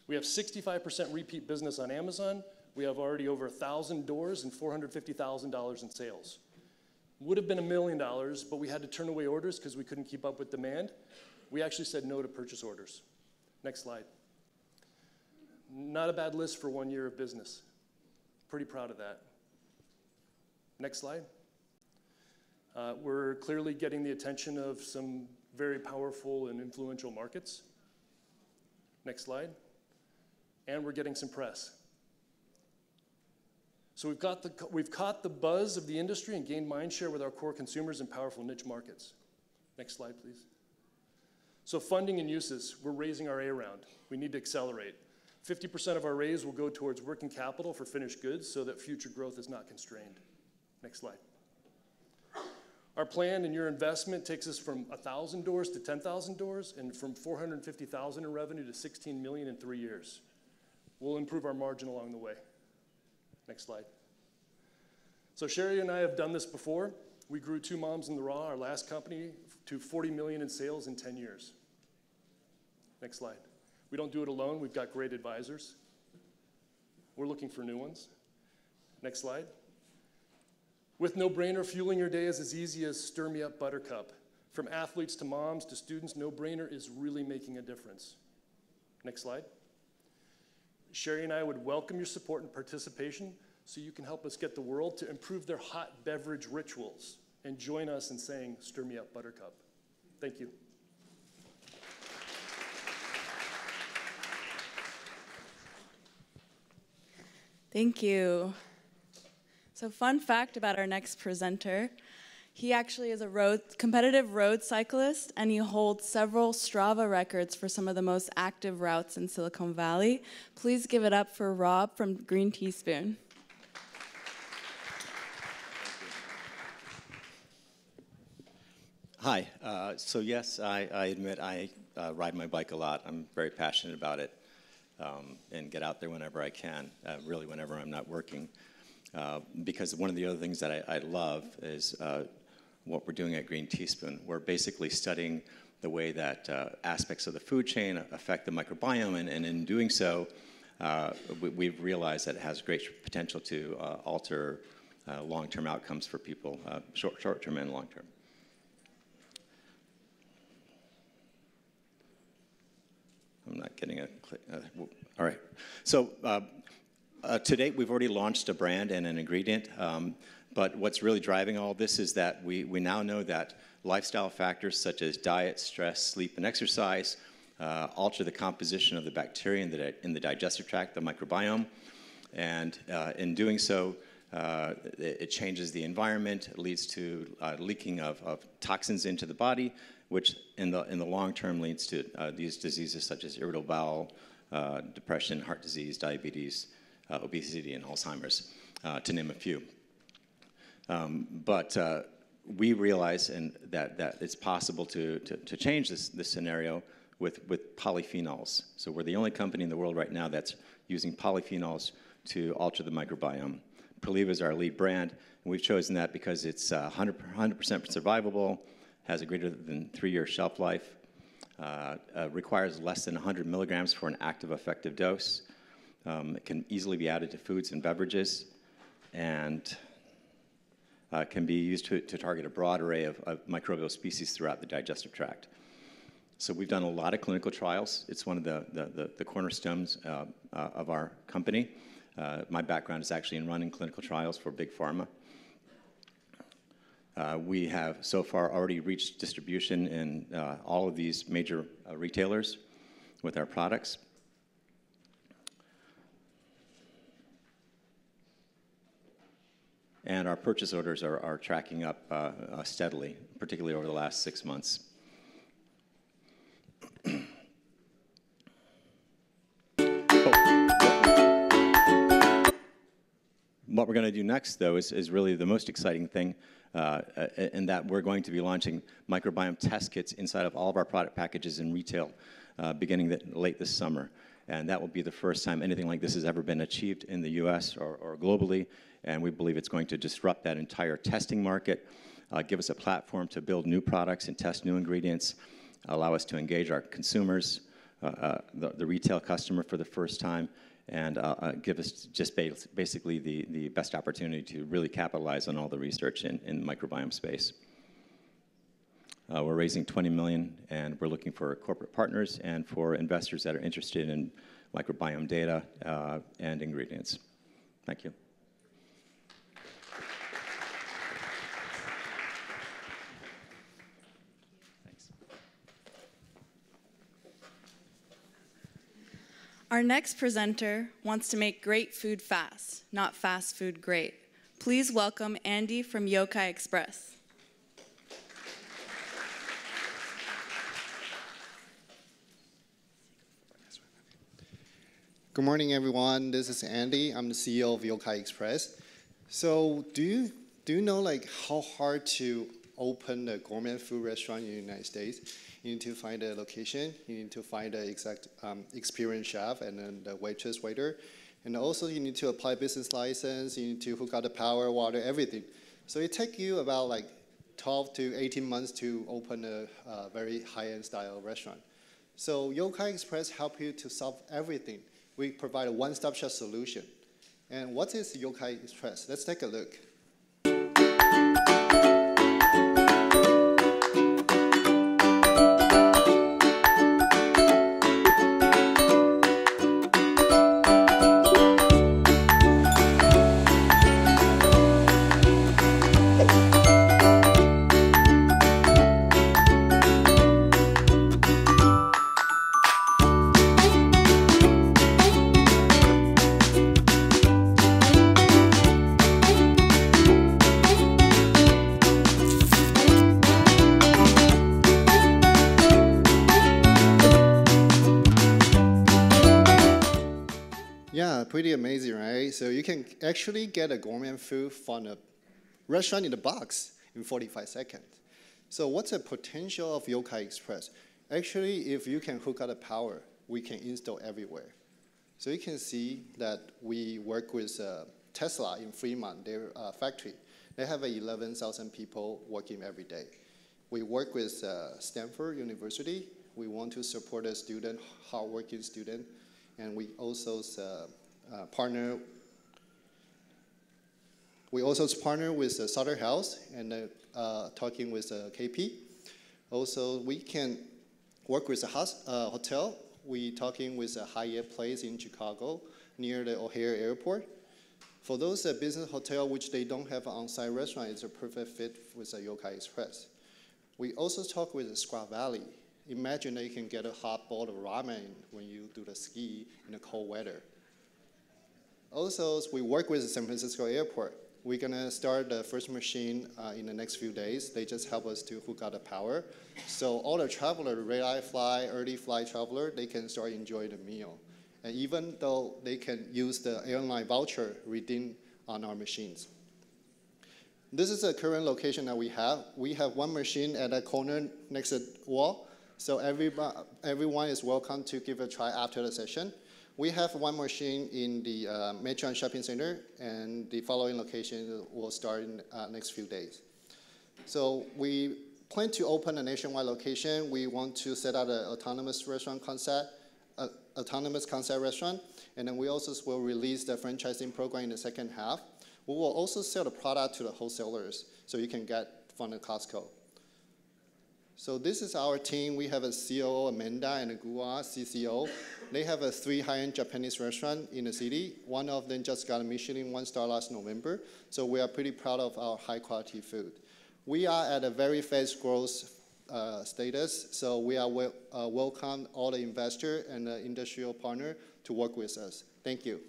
We have 65% repeat business on Amazon. We have already over 1,000 doors and $450,000 in sales. Would have been $1 million, but we had to turn away orders because we couldn't keep up with demand. We actually said no to purchase orders. Next slide. Not a bad list for 1 year of business. Pretty proud of that. Next slide. We're clearly getting the attention of some very powerful and influential markets. Next slide. And we're getting some press. So we've caught the buzz of the industry and gained mind share with our core consumers in powerful niche markets. Next slide, please. So funding and uses, we're raising our A round. We need to accelerate. 50% of our raise will go towards working capital for finished goods so that future growth is not constrained. Next slide. Our plan and your investment takes us from 1,000 doors to 10,000 doors and from 450,000 in revenue to 16 million in 3 years. We'll improve our margin along the way. Next slide. So Sherry and I have done this before. We grew Two Moms in the Raw, our last company, to 40 million in sales in 10 years. Next slide. We don't do it alone. We've got great advisors. We're looking for new ones. Next slide. With No Brainer, fueling your day is as easy as Stir Me Up Buttercup. From athletes to moms to students, No Brainer is really making a difference. Next slide. Sherry and I would welcome your support and participation so you can help us get the world to improve their hot beverage rituals and join us in saying, Stir Me Up Buttercup. Thank you. Thank you. So fun fact about our next presenter, he actually is a competitive road cyclist, and he holds several Strava records for some of the most active routes in Silicon Valley. Please give it up for Rob from Green Teaspoon. Hi. So yes, I admit I ride my bike a lot. I'm very passionate about it and get out there whenever I can, really whenever I'm not working. Because one of the other things that I love is what we're doing at Green Teaspoon. We're basically studying the way that aspects of the food chain affect the microbiome, and in doing so, we've realized that it has great potential to alter long-term outcomes for people, short-term and long-term. I'm not getting a click. All right. So to date, we've already launched a brand and an ingredient. But what's really driving all this is that we now know that lifestyle factors such as diet, stress, sleep, and exercise alter the composition of the bacteria in the digestive tract, the microbiome. And in doing so, it changes the environment. It leads to leaking of toxins into the body, which in the long term leads to these diseases such as irritable bowel, depression, heart disease, diabetes, obesity, and Alzheimer's, to name a few. But we realize that it's possible to change this scenario with polyphenols. So we're the only company in the world right now that's using polyphenols to alter the microbiome. Proliva is our lead brand, and we've chosen that because it's 100% survivable, has a greater than 3-year shelf life, requires less than 100 milligrams for an active effective dose. It can easily be added to foods and beverages, and can be used to target a broad array of microbial species throughout the digestive tract. So we've done a lot of clinical trials. It's one of the cornerstones of our company. My background is actually in running clinical trials for big pharma. We have so far already reached distribution in all of these major retailers with our products. And our purchase orders are tracking up steadily, particularly over the last 6 months. What we're going to do next, though, is really the most exciting thing, in that we're going to be launching microbiome test kits inside of all of our product packages in retail beginning late this summer. And that will be the first time anything like this has ever been achieved in the US or globally. And we believe it's going to disrupt that entire testing market, give us a platform to build new products and test new ingredients, allow us to engage our consumers, the retail customer for the first time, and give us just basically the best opportunity to really capitalize on all the research in the microbiome space. We're raising $20 million, and we're looking for corporate partners and for investors that are interested in microbiome data and ingredients. Thank you. Our next presenter wants to make great food fast, not fast food great. Please welcome Andy from Yokai Express. Good morning, everyone. This is Andy. I'm the CEO of Yokai Express. So do you know like how hard to open a gourmet food restaurant in the United States? You need to find a location, you need to find the exact experienced chef and then the waitress, waiter. And also you need to apply business license, you need to hook up the power, water, everything. So it takes you about like 12 to 18 months to open a very high-end style restaurant. So Yokai Express help you to solve everything. We provide a one-stop shop solution. And what is Yokai Express? Let's take a look. Pretty amazing, right? So you can actually get a gourmet food from a restaurant in the box in 45 seconds. So what's the potential of Yokai Express? Actually, if you can hook up the power, we can install everywhere. So you can see that we work with Tesla in Fremont, their factory. They have 11,000 people working every day. We work with Stanford University. We want to support a student, hardworking student, and we also partner. We also partner with Sutter Health and talking with KP. Also, we can work with a hotel. We talking with a Hyatt Place in Chicago near the O'Hare Airport. For those business hotel which they don't have an on-site restaurant, it's a perfect fit with a Yokai Express. We also talk with Squaw Valley. Imagine that you can get a hot bowl of ramen when you do the ski in the cold weather. Also, we work with the San Francisco Airport. We're gonna start the first machine in the next few days. They just help us to hook up the power. So all the traveler, red-eye fly, early flight traveler, they can start enjoying the meal. And even though they can use the airline voucher redeemed on our machines. This is the current location that we have. We have one machine at a corner next to the wall. So everyone is welcome to give it a try after the session. We have one machine in the Metrons Shopping Center, and the following location will start in the next few days. So we plan to open a nationwide location. We want to set out an autonomous concept restaurant, and then we also will release the franchising program in the second half. We will also sell the product to the wholesalers, so you can get from the Costco. So this is our team. We have a COO, Amanda, and a Gua, CCO. They have 3 high-end Japanese restaurants in the city. One of them just got a Michelin 1-star last November. So we are pretty proud of our high-quality food. We are at a very fast growth status. So we are welcome all the investors and the industrial partner to work with us. Thank you.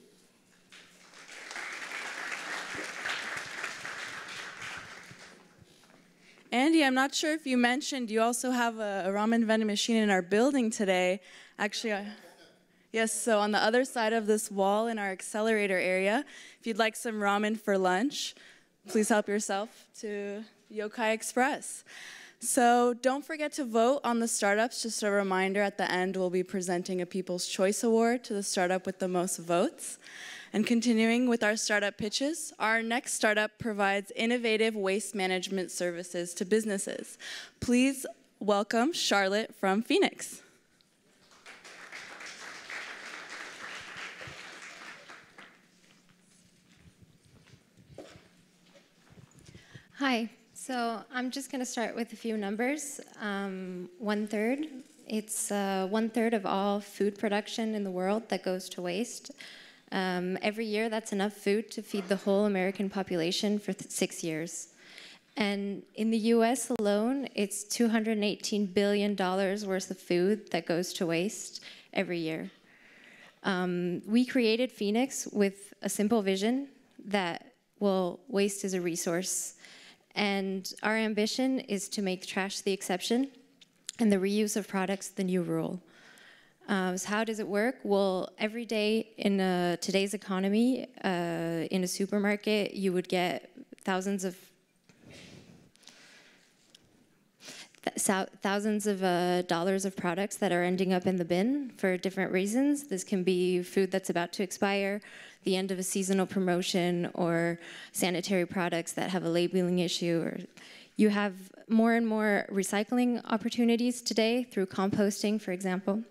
Andy, I'm not sure if you mentioned, you also have a ramen vending machine in our building today. Actually, yes, so on the other side of this wall in our accelerator area, if you'd like some ramen for lunch, please help yourself to Yokai Express. So don't forget to vote on the startups. Just a reminder, at the end, we'll be presenting a People's Choice Award to the startup with the most votes. And continuing with our startup pitches, our next startup provides innovative waste management services to businesses. Please welcome Charlotte from Phoenix. Hi, so I'm just going to start with a few numbers. 1/3, it's 1/3 of all food production in the world that goes to waste. Every year, that's enough food to feed the whole American population for 6 years. And in the US alone, it's $218 billion worth of food that goes to waste every year. We created Phoenix with a simple vision that, well, waste is a resource. And our ambition is to make trash the exception and the reuse of products the new rule. So how does it work? Well, every day in today's economy, in a supermarket, you would get thousands of dollars of products that are ending up in the bin for different reasons. This can be food that's about to expire, the end of a seasonal promotion, or sanitary products that have a labeling issue. Or you have more and more recycling opportunities today through composting, for example.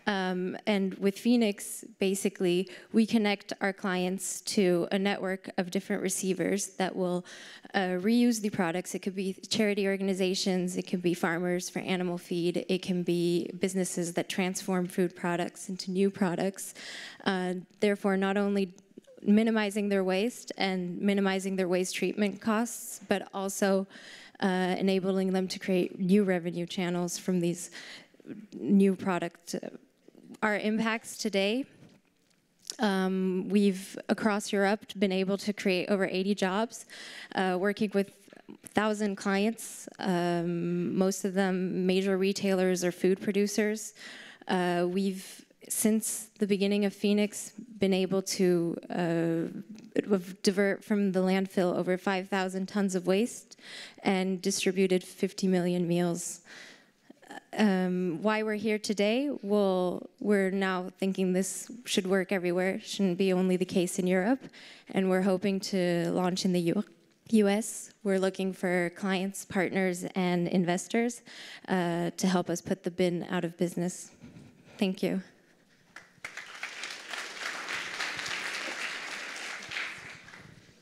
And with Phoenix, basically, we connect our clients to a network of different receivers that will reuse the products. It could be charity organizations, it could be farmers for animal feed, it can be businesses that transform food products into new products. Therefore, not only minimizing their waste and minimizing their waste treatment costs, but also enabling them to create new revenue channels from these new products. Our impacts today, we've, across Europe, been able to create over 80 jobs, working with 1,000 clients, most of them major retailers or food producers. We've since the beginning of Phoenix, been able to divert from the landfill over 5,000 tons of waste and distributed 50 million meals. Why we're here today? Well, we're now thinking this should work everywhere. It shouldn't be only the case in Europe. And we're hoping to launch in the US. We're looking for clients, partners, and investors to help us put the bin out of business. Thank you.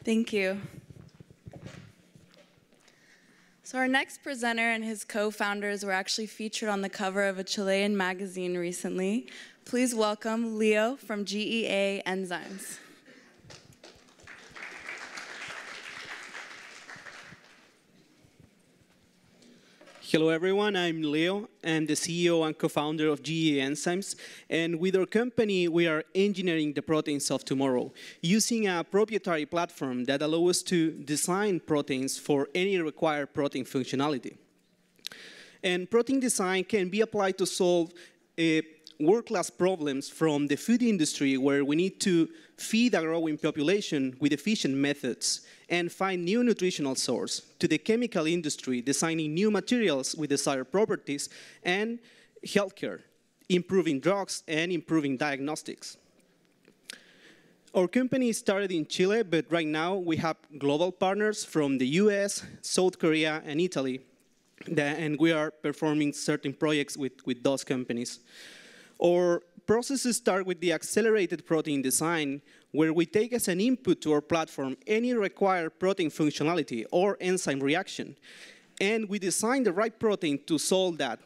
Thank you. So our next presenter and his co-founders were actually featured on the cover of a Chilean magazine recently. Please welcome Leo from GEA Enzymes. Hello everyone, I'm Leo. I'm the CEO and co-founder of GEA Enzymes. And with our company, we are engineering the proteins of tomorrow using a proprietary platform that allows us to design proteins for any required protein functionality. And protein design can be applied to solve world-class problems from the food industry, where we need to feed a growing population with efficient methods and find new nutritional source, to the chemical industry, designing new materials with desired properties, and healthcare, improving drugs and improving diagnostics. Our company started in Chile, but right now we have global partners from the US, South Korea, and Italy, and we are performing certain projects with those companies. Our processes start with the accelerated protein design, where we take as an input to our platform any required protein functionality or enzyme reaction, and we design the right protein to solve that.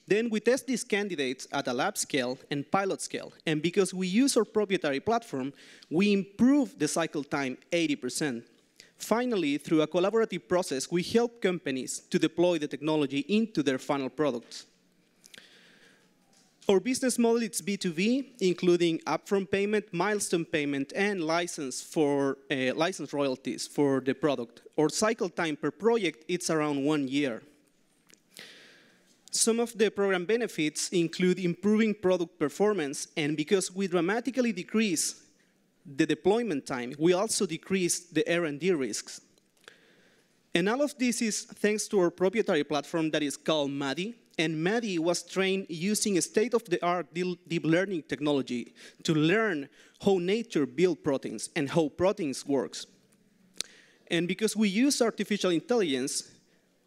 Then we test these candidates at a lab scale and pilot scale, and because we use our proprietary platform, we improve the cycle time 80%. Finally, through a collaborative process, we help companies to deploy the technology into their final products. Our business model is B2B, including upfront payment, milestone payment, and license royalties for the product. Our cycle time per project is around 1 year. Some of the program benefits include improving product performance, and because we dramatically decrease the deployment time, we also decrease the R&D risks. And all of this is thanks to our proprietary platform that is called MADI. And MADI was trained using a state-of-the-art deep learning technology to learn how nature builds proteins and how proteins works. And because we use artificial intelligence,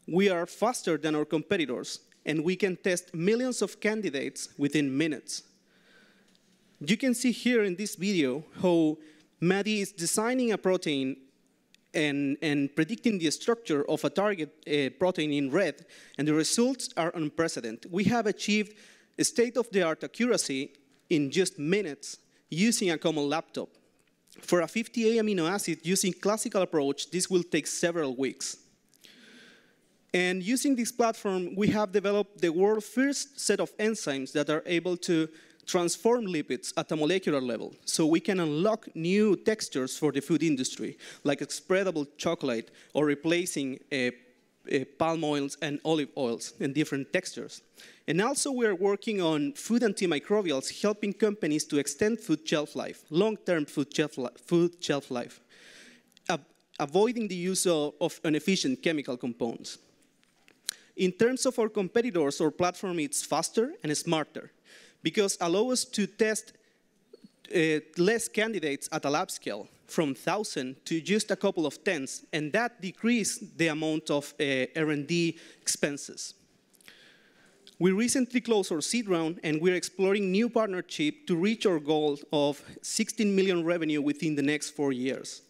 we are faster than our competitors, and we can test millions of candidates within minutes. You can see here in this video how MADI is designing a protein and predicting the structure of a target protein in red, and the results are unprecedented. We have achieved a state-of-the-art accuracy in just minutes using a common laptop. For a 50A amino acid using classical approach, this will take several weeks. And using this platform, we have developed the world's first set of enzymes that are able to transform lipids at a molecular level, so we can unlock new textures for the food industry, like spreadable chocolate or replacing palm oils and olive oils in different textures. And also we are working on food antimicrobials, helping companies to extend food shelf life, long-term food shelf life, avoiding the use of inefficient chemical compounds. In terms of our competitors, our platform is faster and smarter, because allow us to test less candidates at a lab scale, from 1,000 to just a couple of tens, and that decreased the amount of R&D expenses. We recently closed our seed round, and we're exploring new partnership to reach our goal of 16 million revenue within the next 4 years.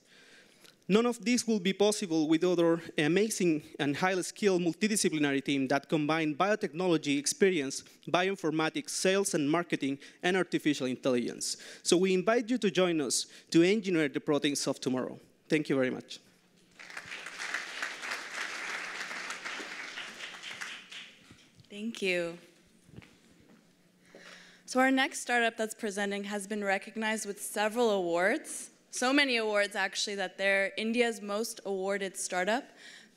None of this will be possible without our amazing and highly skilled multidisciplinary team that combine biotechnology experience, bioinformatics, sales and marketing, and artificial intelligence. So we invite you to join us to engineer the proteins of tomorrow. Thank you very much. Thank you. So our next startup that's presenting has been recognized with several awards. So many awards, actually, that they're India's most awarded startup.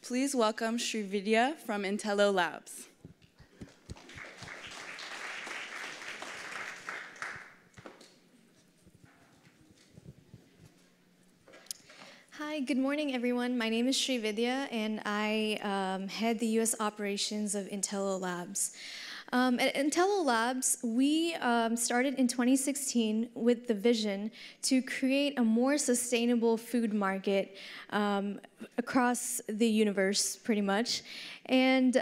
Please welcome Srividya from Intello Labs. Hi, good morning, everyone. My name is Srividya, and I head the U.S. operations of Intello Labs. At Intello Labs, we started in 2016 with the vision to create a more sustainable food market across the universe, pretty much. And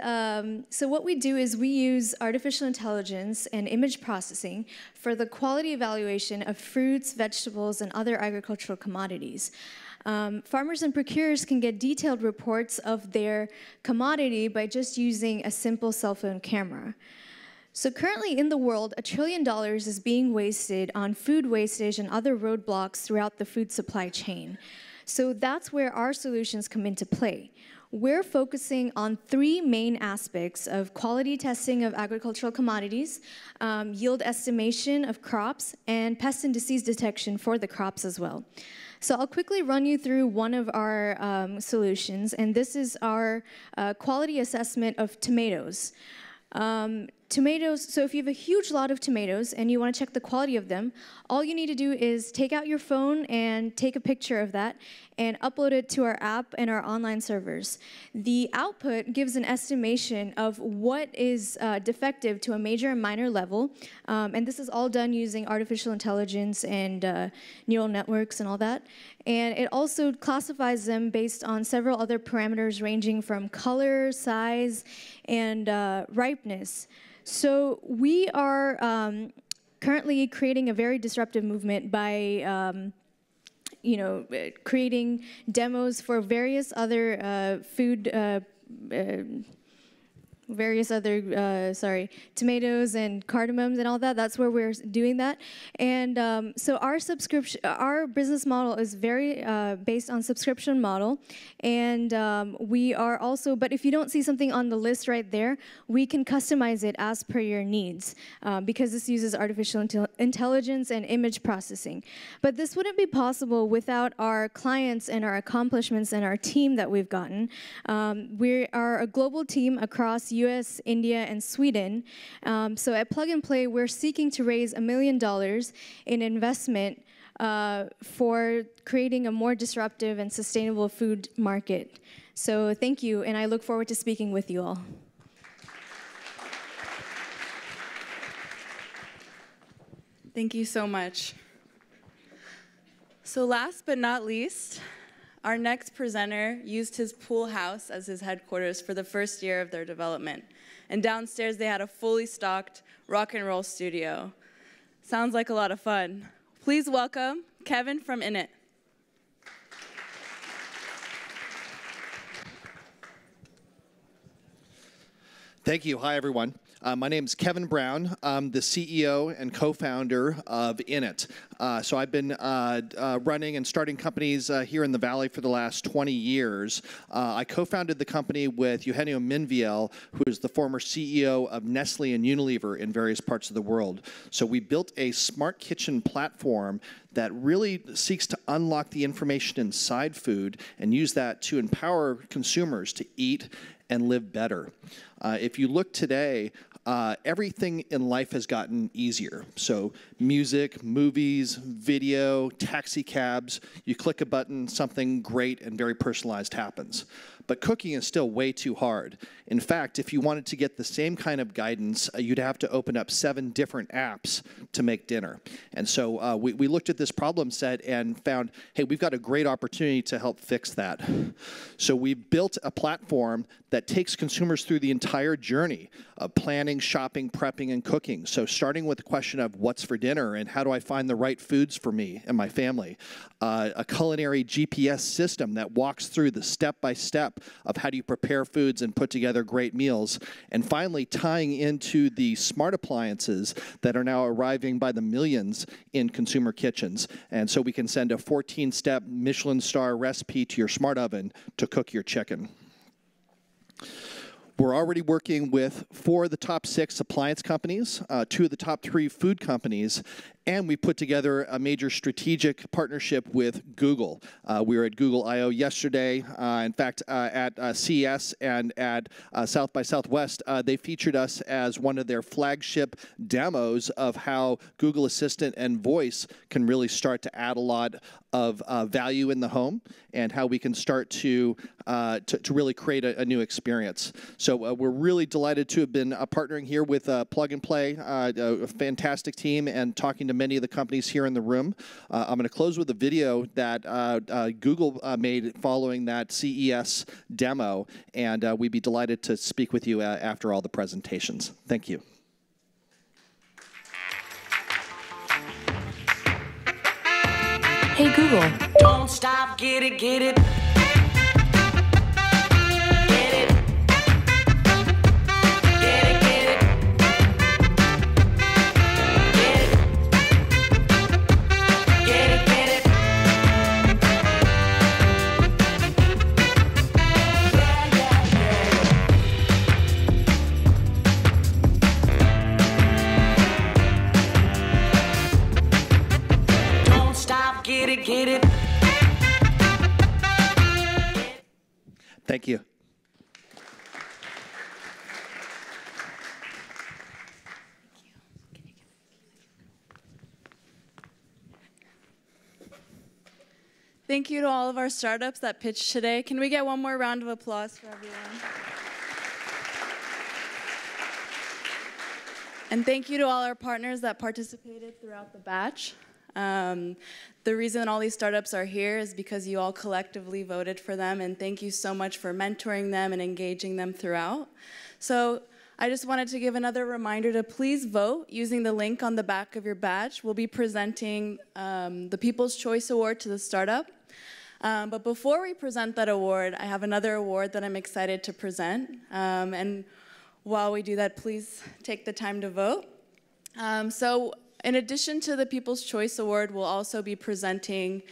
so what we do is we use artificial intelligence and image processing for the quality evaluation of fruits, vegetables, and other agricultural commodities. Farmers and procurers can get detailed reports of their commodity by just using a simple cell phone camera. So currently in the world, $1 trillion is being wasted on food wastage and other roadblocks throughout the food supply chain. So that's where our solutions come into play. We're focusing on 3 main aspects of quality testing of agricultural commodities, yield estimation of crops, and pest and disease detection for the crops as well. So I'll quickly run you through one of our solutions, and this is our quality assessment of tomatoes. Tomatoes, so if you have a huge lot of tomatoes and you want to check the quality of them, all you need to do is take out your phone and take a picture of that and upload it to our app and our online servers. The output gives an estimation of what is defective to a major and minor level, and this is all done using artificial intelligence and neural networks and all that. And it also classifies them based on several other parameters ranging from color, size, and ripeness. So we are currently creating a very disruptive movement by creating demos for various other tomatoes and cardamoms and all that. That's where we're doing that. And so our business model is very based on subscription model. And we are also, but if you don't see something on the list right there, we can customize it as per your needs because this uses artificial intelligence and image processing. But this wouldn't be possible without our clients and our accomplishments and our team that we've gotten. We are a global team across US, India, and Sweden. So at Plug and Play, we're seeking to raise $1 million in investment for creating a more disruptive and sustainable food market. So thank you, and I look forward to speaking with you all. Thank you so much. So last but not least, our next presenter used his pool house as his headquarters for the first year of their development. And downstairs they had a fully stocked rock and roll studio. Sounds like a lot of fun. Please welcome Kevin from Innit. Thank you. Hi, everyone. My name is Kevin Brown. I'm the CEO and co-founder of Innit. So I've been running and starting companies here in the Valley for the last 20 years. I co-founded the company with Eugenio Minviel, who is the former CEO of Nestle and Unilever in various parts of the world. So we built a smart kitchen platform that really seeks to unlock the information inside food and use that to empower consumers to eat and live better. If you look today, everything in life has gotten easier. So music, movies, video, taxi cabs, you click a button, something great and very personalized happens. But cooking is still way too hard. In fact, if you wanted to get the same kind of guidance, you'd have to open up 7 different apps to make dinner. And so we looked at this problem set and found, hey, we've got a great opportunity to help fix that. So we built a platform that takes consumers through the entire journey of planning, shopping, prepping, and cooking. So starting with the question of what's for dinner and how do I find the right foods for me and my family. A culinary GPS system that walks through the step-by-step of how do you prepare foods and put together great meals. And finally, tying into the smart appliances that are now arriving by the millions in consumer kitchens. And so we can send a 14-step Michelin star recipe to your smart oven to cook your chicken. We're already working with 4 of the top 6 appliance companies, 2 of the top 3 food companies, and we put together a major strategic partnership with Google. We were at Google I/O yesterday. In fact, at CES and at South by Southwest, they featured us as one of their flagship demos of how Google Assistant and Voice can really start to add a lot of value in the home and how we can start to really create a new experience. So we're really delighted to have been partnering here with Plug and Play, a fantastic team, and talking to many of the companies here in the room. I'm going to close with a video that Google made following that CES demo, and we'd be delighted to speak with you after all the presentations. Thank you. Hey Google. Don't stop, get it, get it. Get it. Get it, get it. Get it. Get it, get it. Don't stop, get it, get it. Thank you. Thank you to all of our startups that pitched today. Can we get one more round of applause for everyone? And thank you to all our partners that participated throughout the batch. The reason all these startups are here is because you all collectively voted for them, and thank you so much for mentoring them and engaging them throughout. So I just wanted to give another reminder to please vote using the link on the back of your badge. We'll be presenting the People's Choice Award to the startup. But before we present that award, I have another award that I'm excited to present. And while we do that, please take the time to vote. So in addition to the People's Choice Award, we'll also be presenting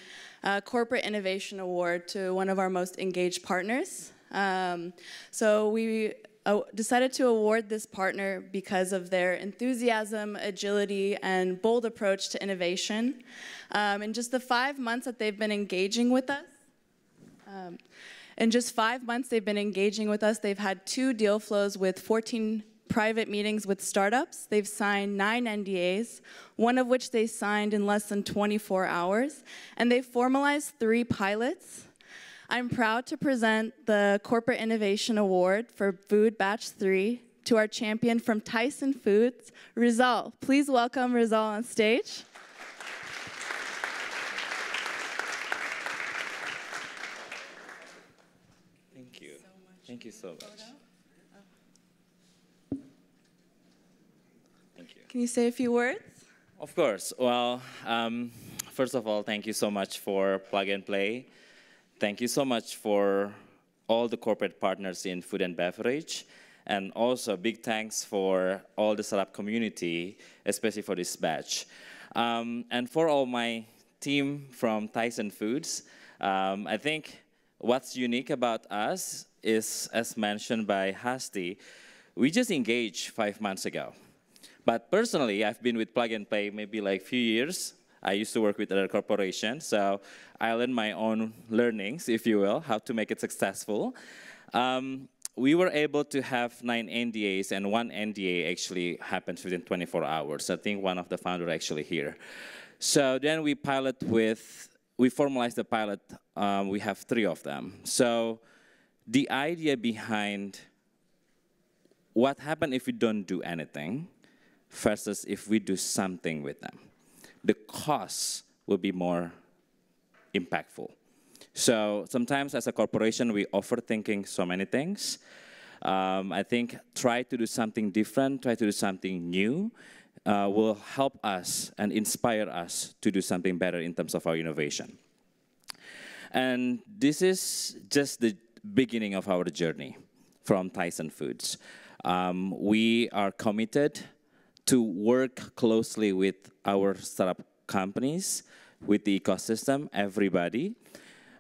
a Corporate Innovation Award to one of our most engaged partners. So we decided to award this partner because of their enthusiasm, agility, and bold approach to innovation. In just the 5 months that they've been engaging with us, they've had 2 deal flows with 14 private meetings with startups. They've signed 9 NDAs, one of which they signed in less than 24 hours, and they formalized 3 pilots. I'm proud to present the Corporate Innovation Award for Food Batch 3 to our champion from Tyson Foods, Rizal. Please welcome Rizal on stage. Thank you. Thank you so much. Thank you. Can you say a few words? Of course. Well, first of all, thank you so much for Plug and Play. Thank you so much for all the corporate partners in food and beverage. And also big thanks for all the startup community, especially for this batch. And for all my team from Tyson Foods, I think what's unique about us is, as mentioned by Hasti, we just engaged 5 months ago. But personally, I've been with Plug and Play maybe like a few years. I used to work with other corporations, so I learned my own learnings, if you will, how to make it successful. We were able to have 9 NDAs, and 1 NDA actually happens within 24 hours. I think one of the founders actually here. So then we formalized the pilot. We have 3 of them. So the idea behind what happens if we don't do anything versus if we do something with them, the costs will be more impactful. So sometimes as a corporation, we overthinking so many things. I think try to do something different, try to do something new, will help us and inspire us to do something better in terms of our innovation. And this is just the beginning of our journey from Tyson Foods. We are committed to work closely with our startup companies, with the ecosystem, everybody.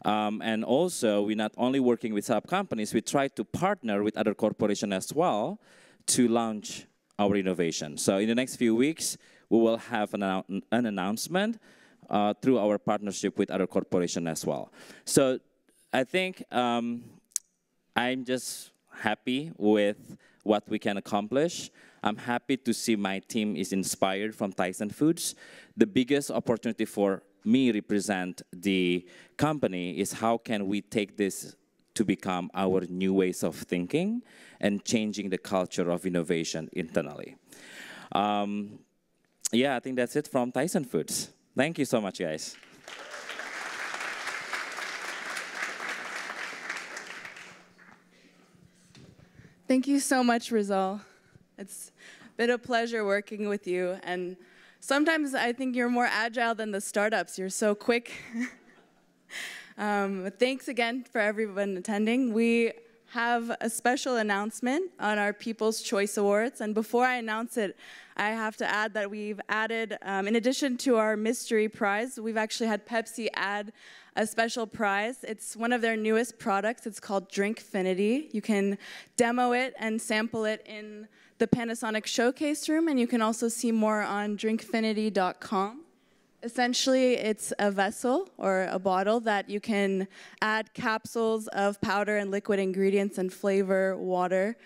And also, we're not only working with startup companies, we try to partner with other corporations as well to launch our innovation. So in the next few weeks, we will have an announcement through our partnership with other corporations as well. So I think I'm just happy with what we can accomplish. I'm happy to see my team is inspired from Tyson Foods. The biggest opportunity for me represent the company is how can we take this to become our new ways of thinking and changing the culture of innovation internally. Yeah, I think that's it from Tyson Foods. Thank you so much, guys. Thank you so much, Rizal. It's been a pleasure working with you, and sometimes I think you're more agile than the startups. You're so quick. Thanks again for everyone attending. We have a special announcement on our People's Choice Awards, and before I announce it, I have to add that we've added, in addition to our mystery prize, we've actually had Pepsi add a special prize. It's one of their newest products. It's called Drinkfinity. You can demo it and sample it in the Panasonic Showcase Room, and you can also see more on drinkfinity.com. Essentially, it's a vessel or a bottle that you can add capsules of powder and liquid ingredients and flavor water.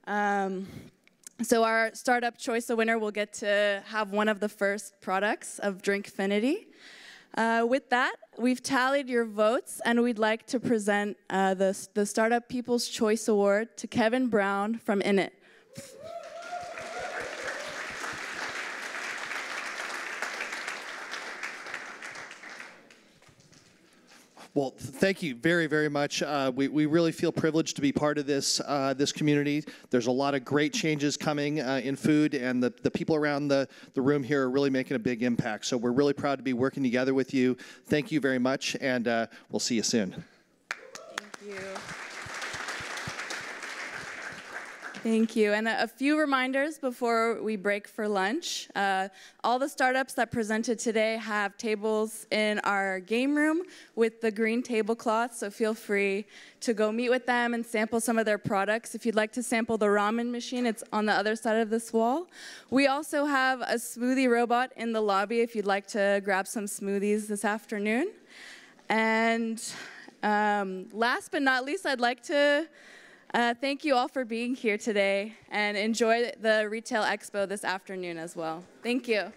So our Startup Choice winner will get to have one of the first products of Drinkfinity. With that, we've tallied your votes, and we'd like to present the Startup People's Choice Award to Kevin Brown from Innit. Well, thank you very, very much. We really feel privileged to be part of this this community. There's a lot of great changes coming in food, and the people around the room here are really making a big impact. So we're really proud to be working together with you. Thank you very much, and we'll see you soon. Thank you. Thank you. And a few reminders before we break for lunch. All the startups that presented today have tables in our game room with the green tablecloths, so feel free to go meet with them and sample some of their products. If you'd like to sample the ramen machine, it's on the other side of this wall. We also have a smoothie robot in the lobby if you'd like to grab some smoothies this afternoon. And last but not least, I'd like to thank you all for being here today, and enjoy the Retail Expo this afternoon as well. Thank you.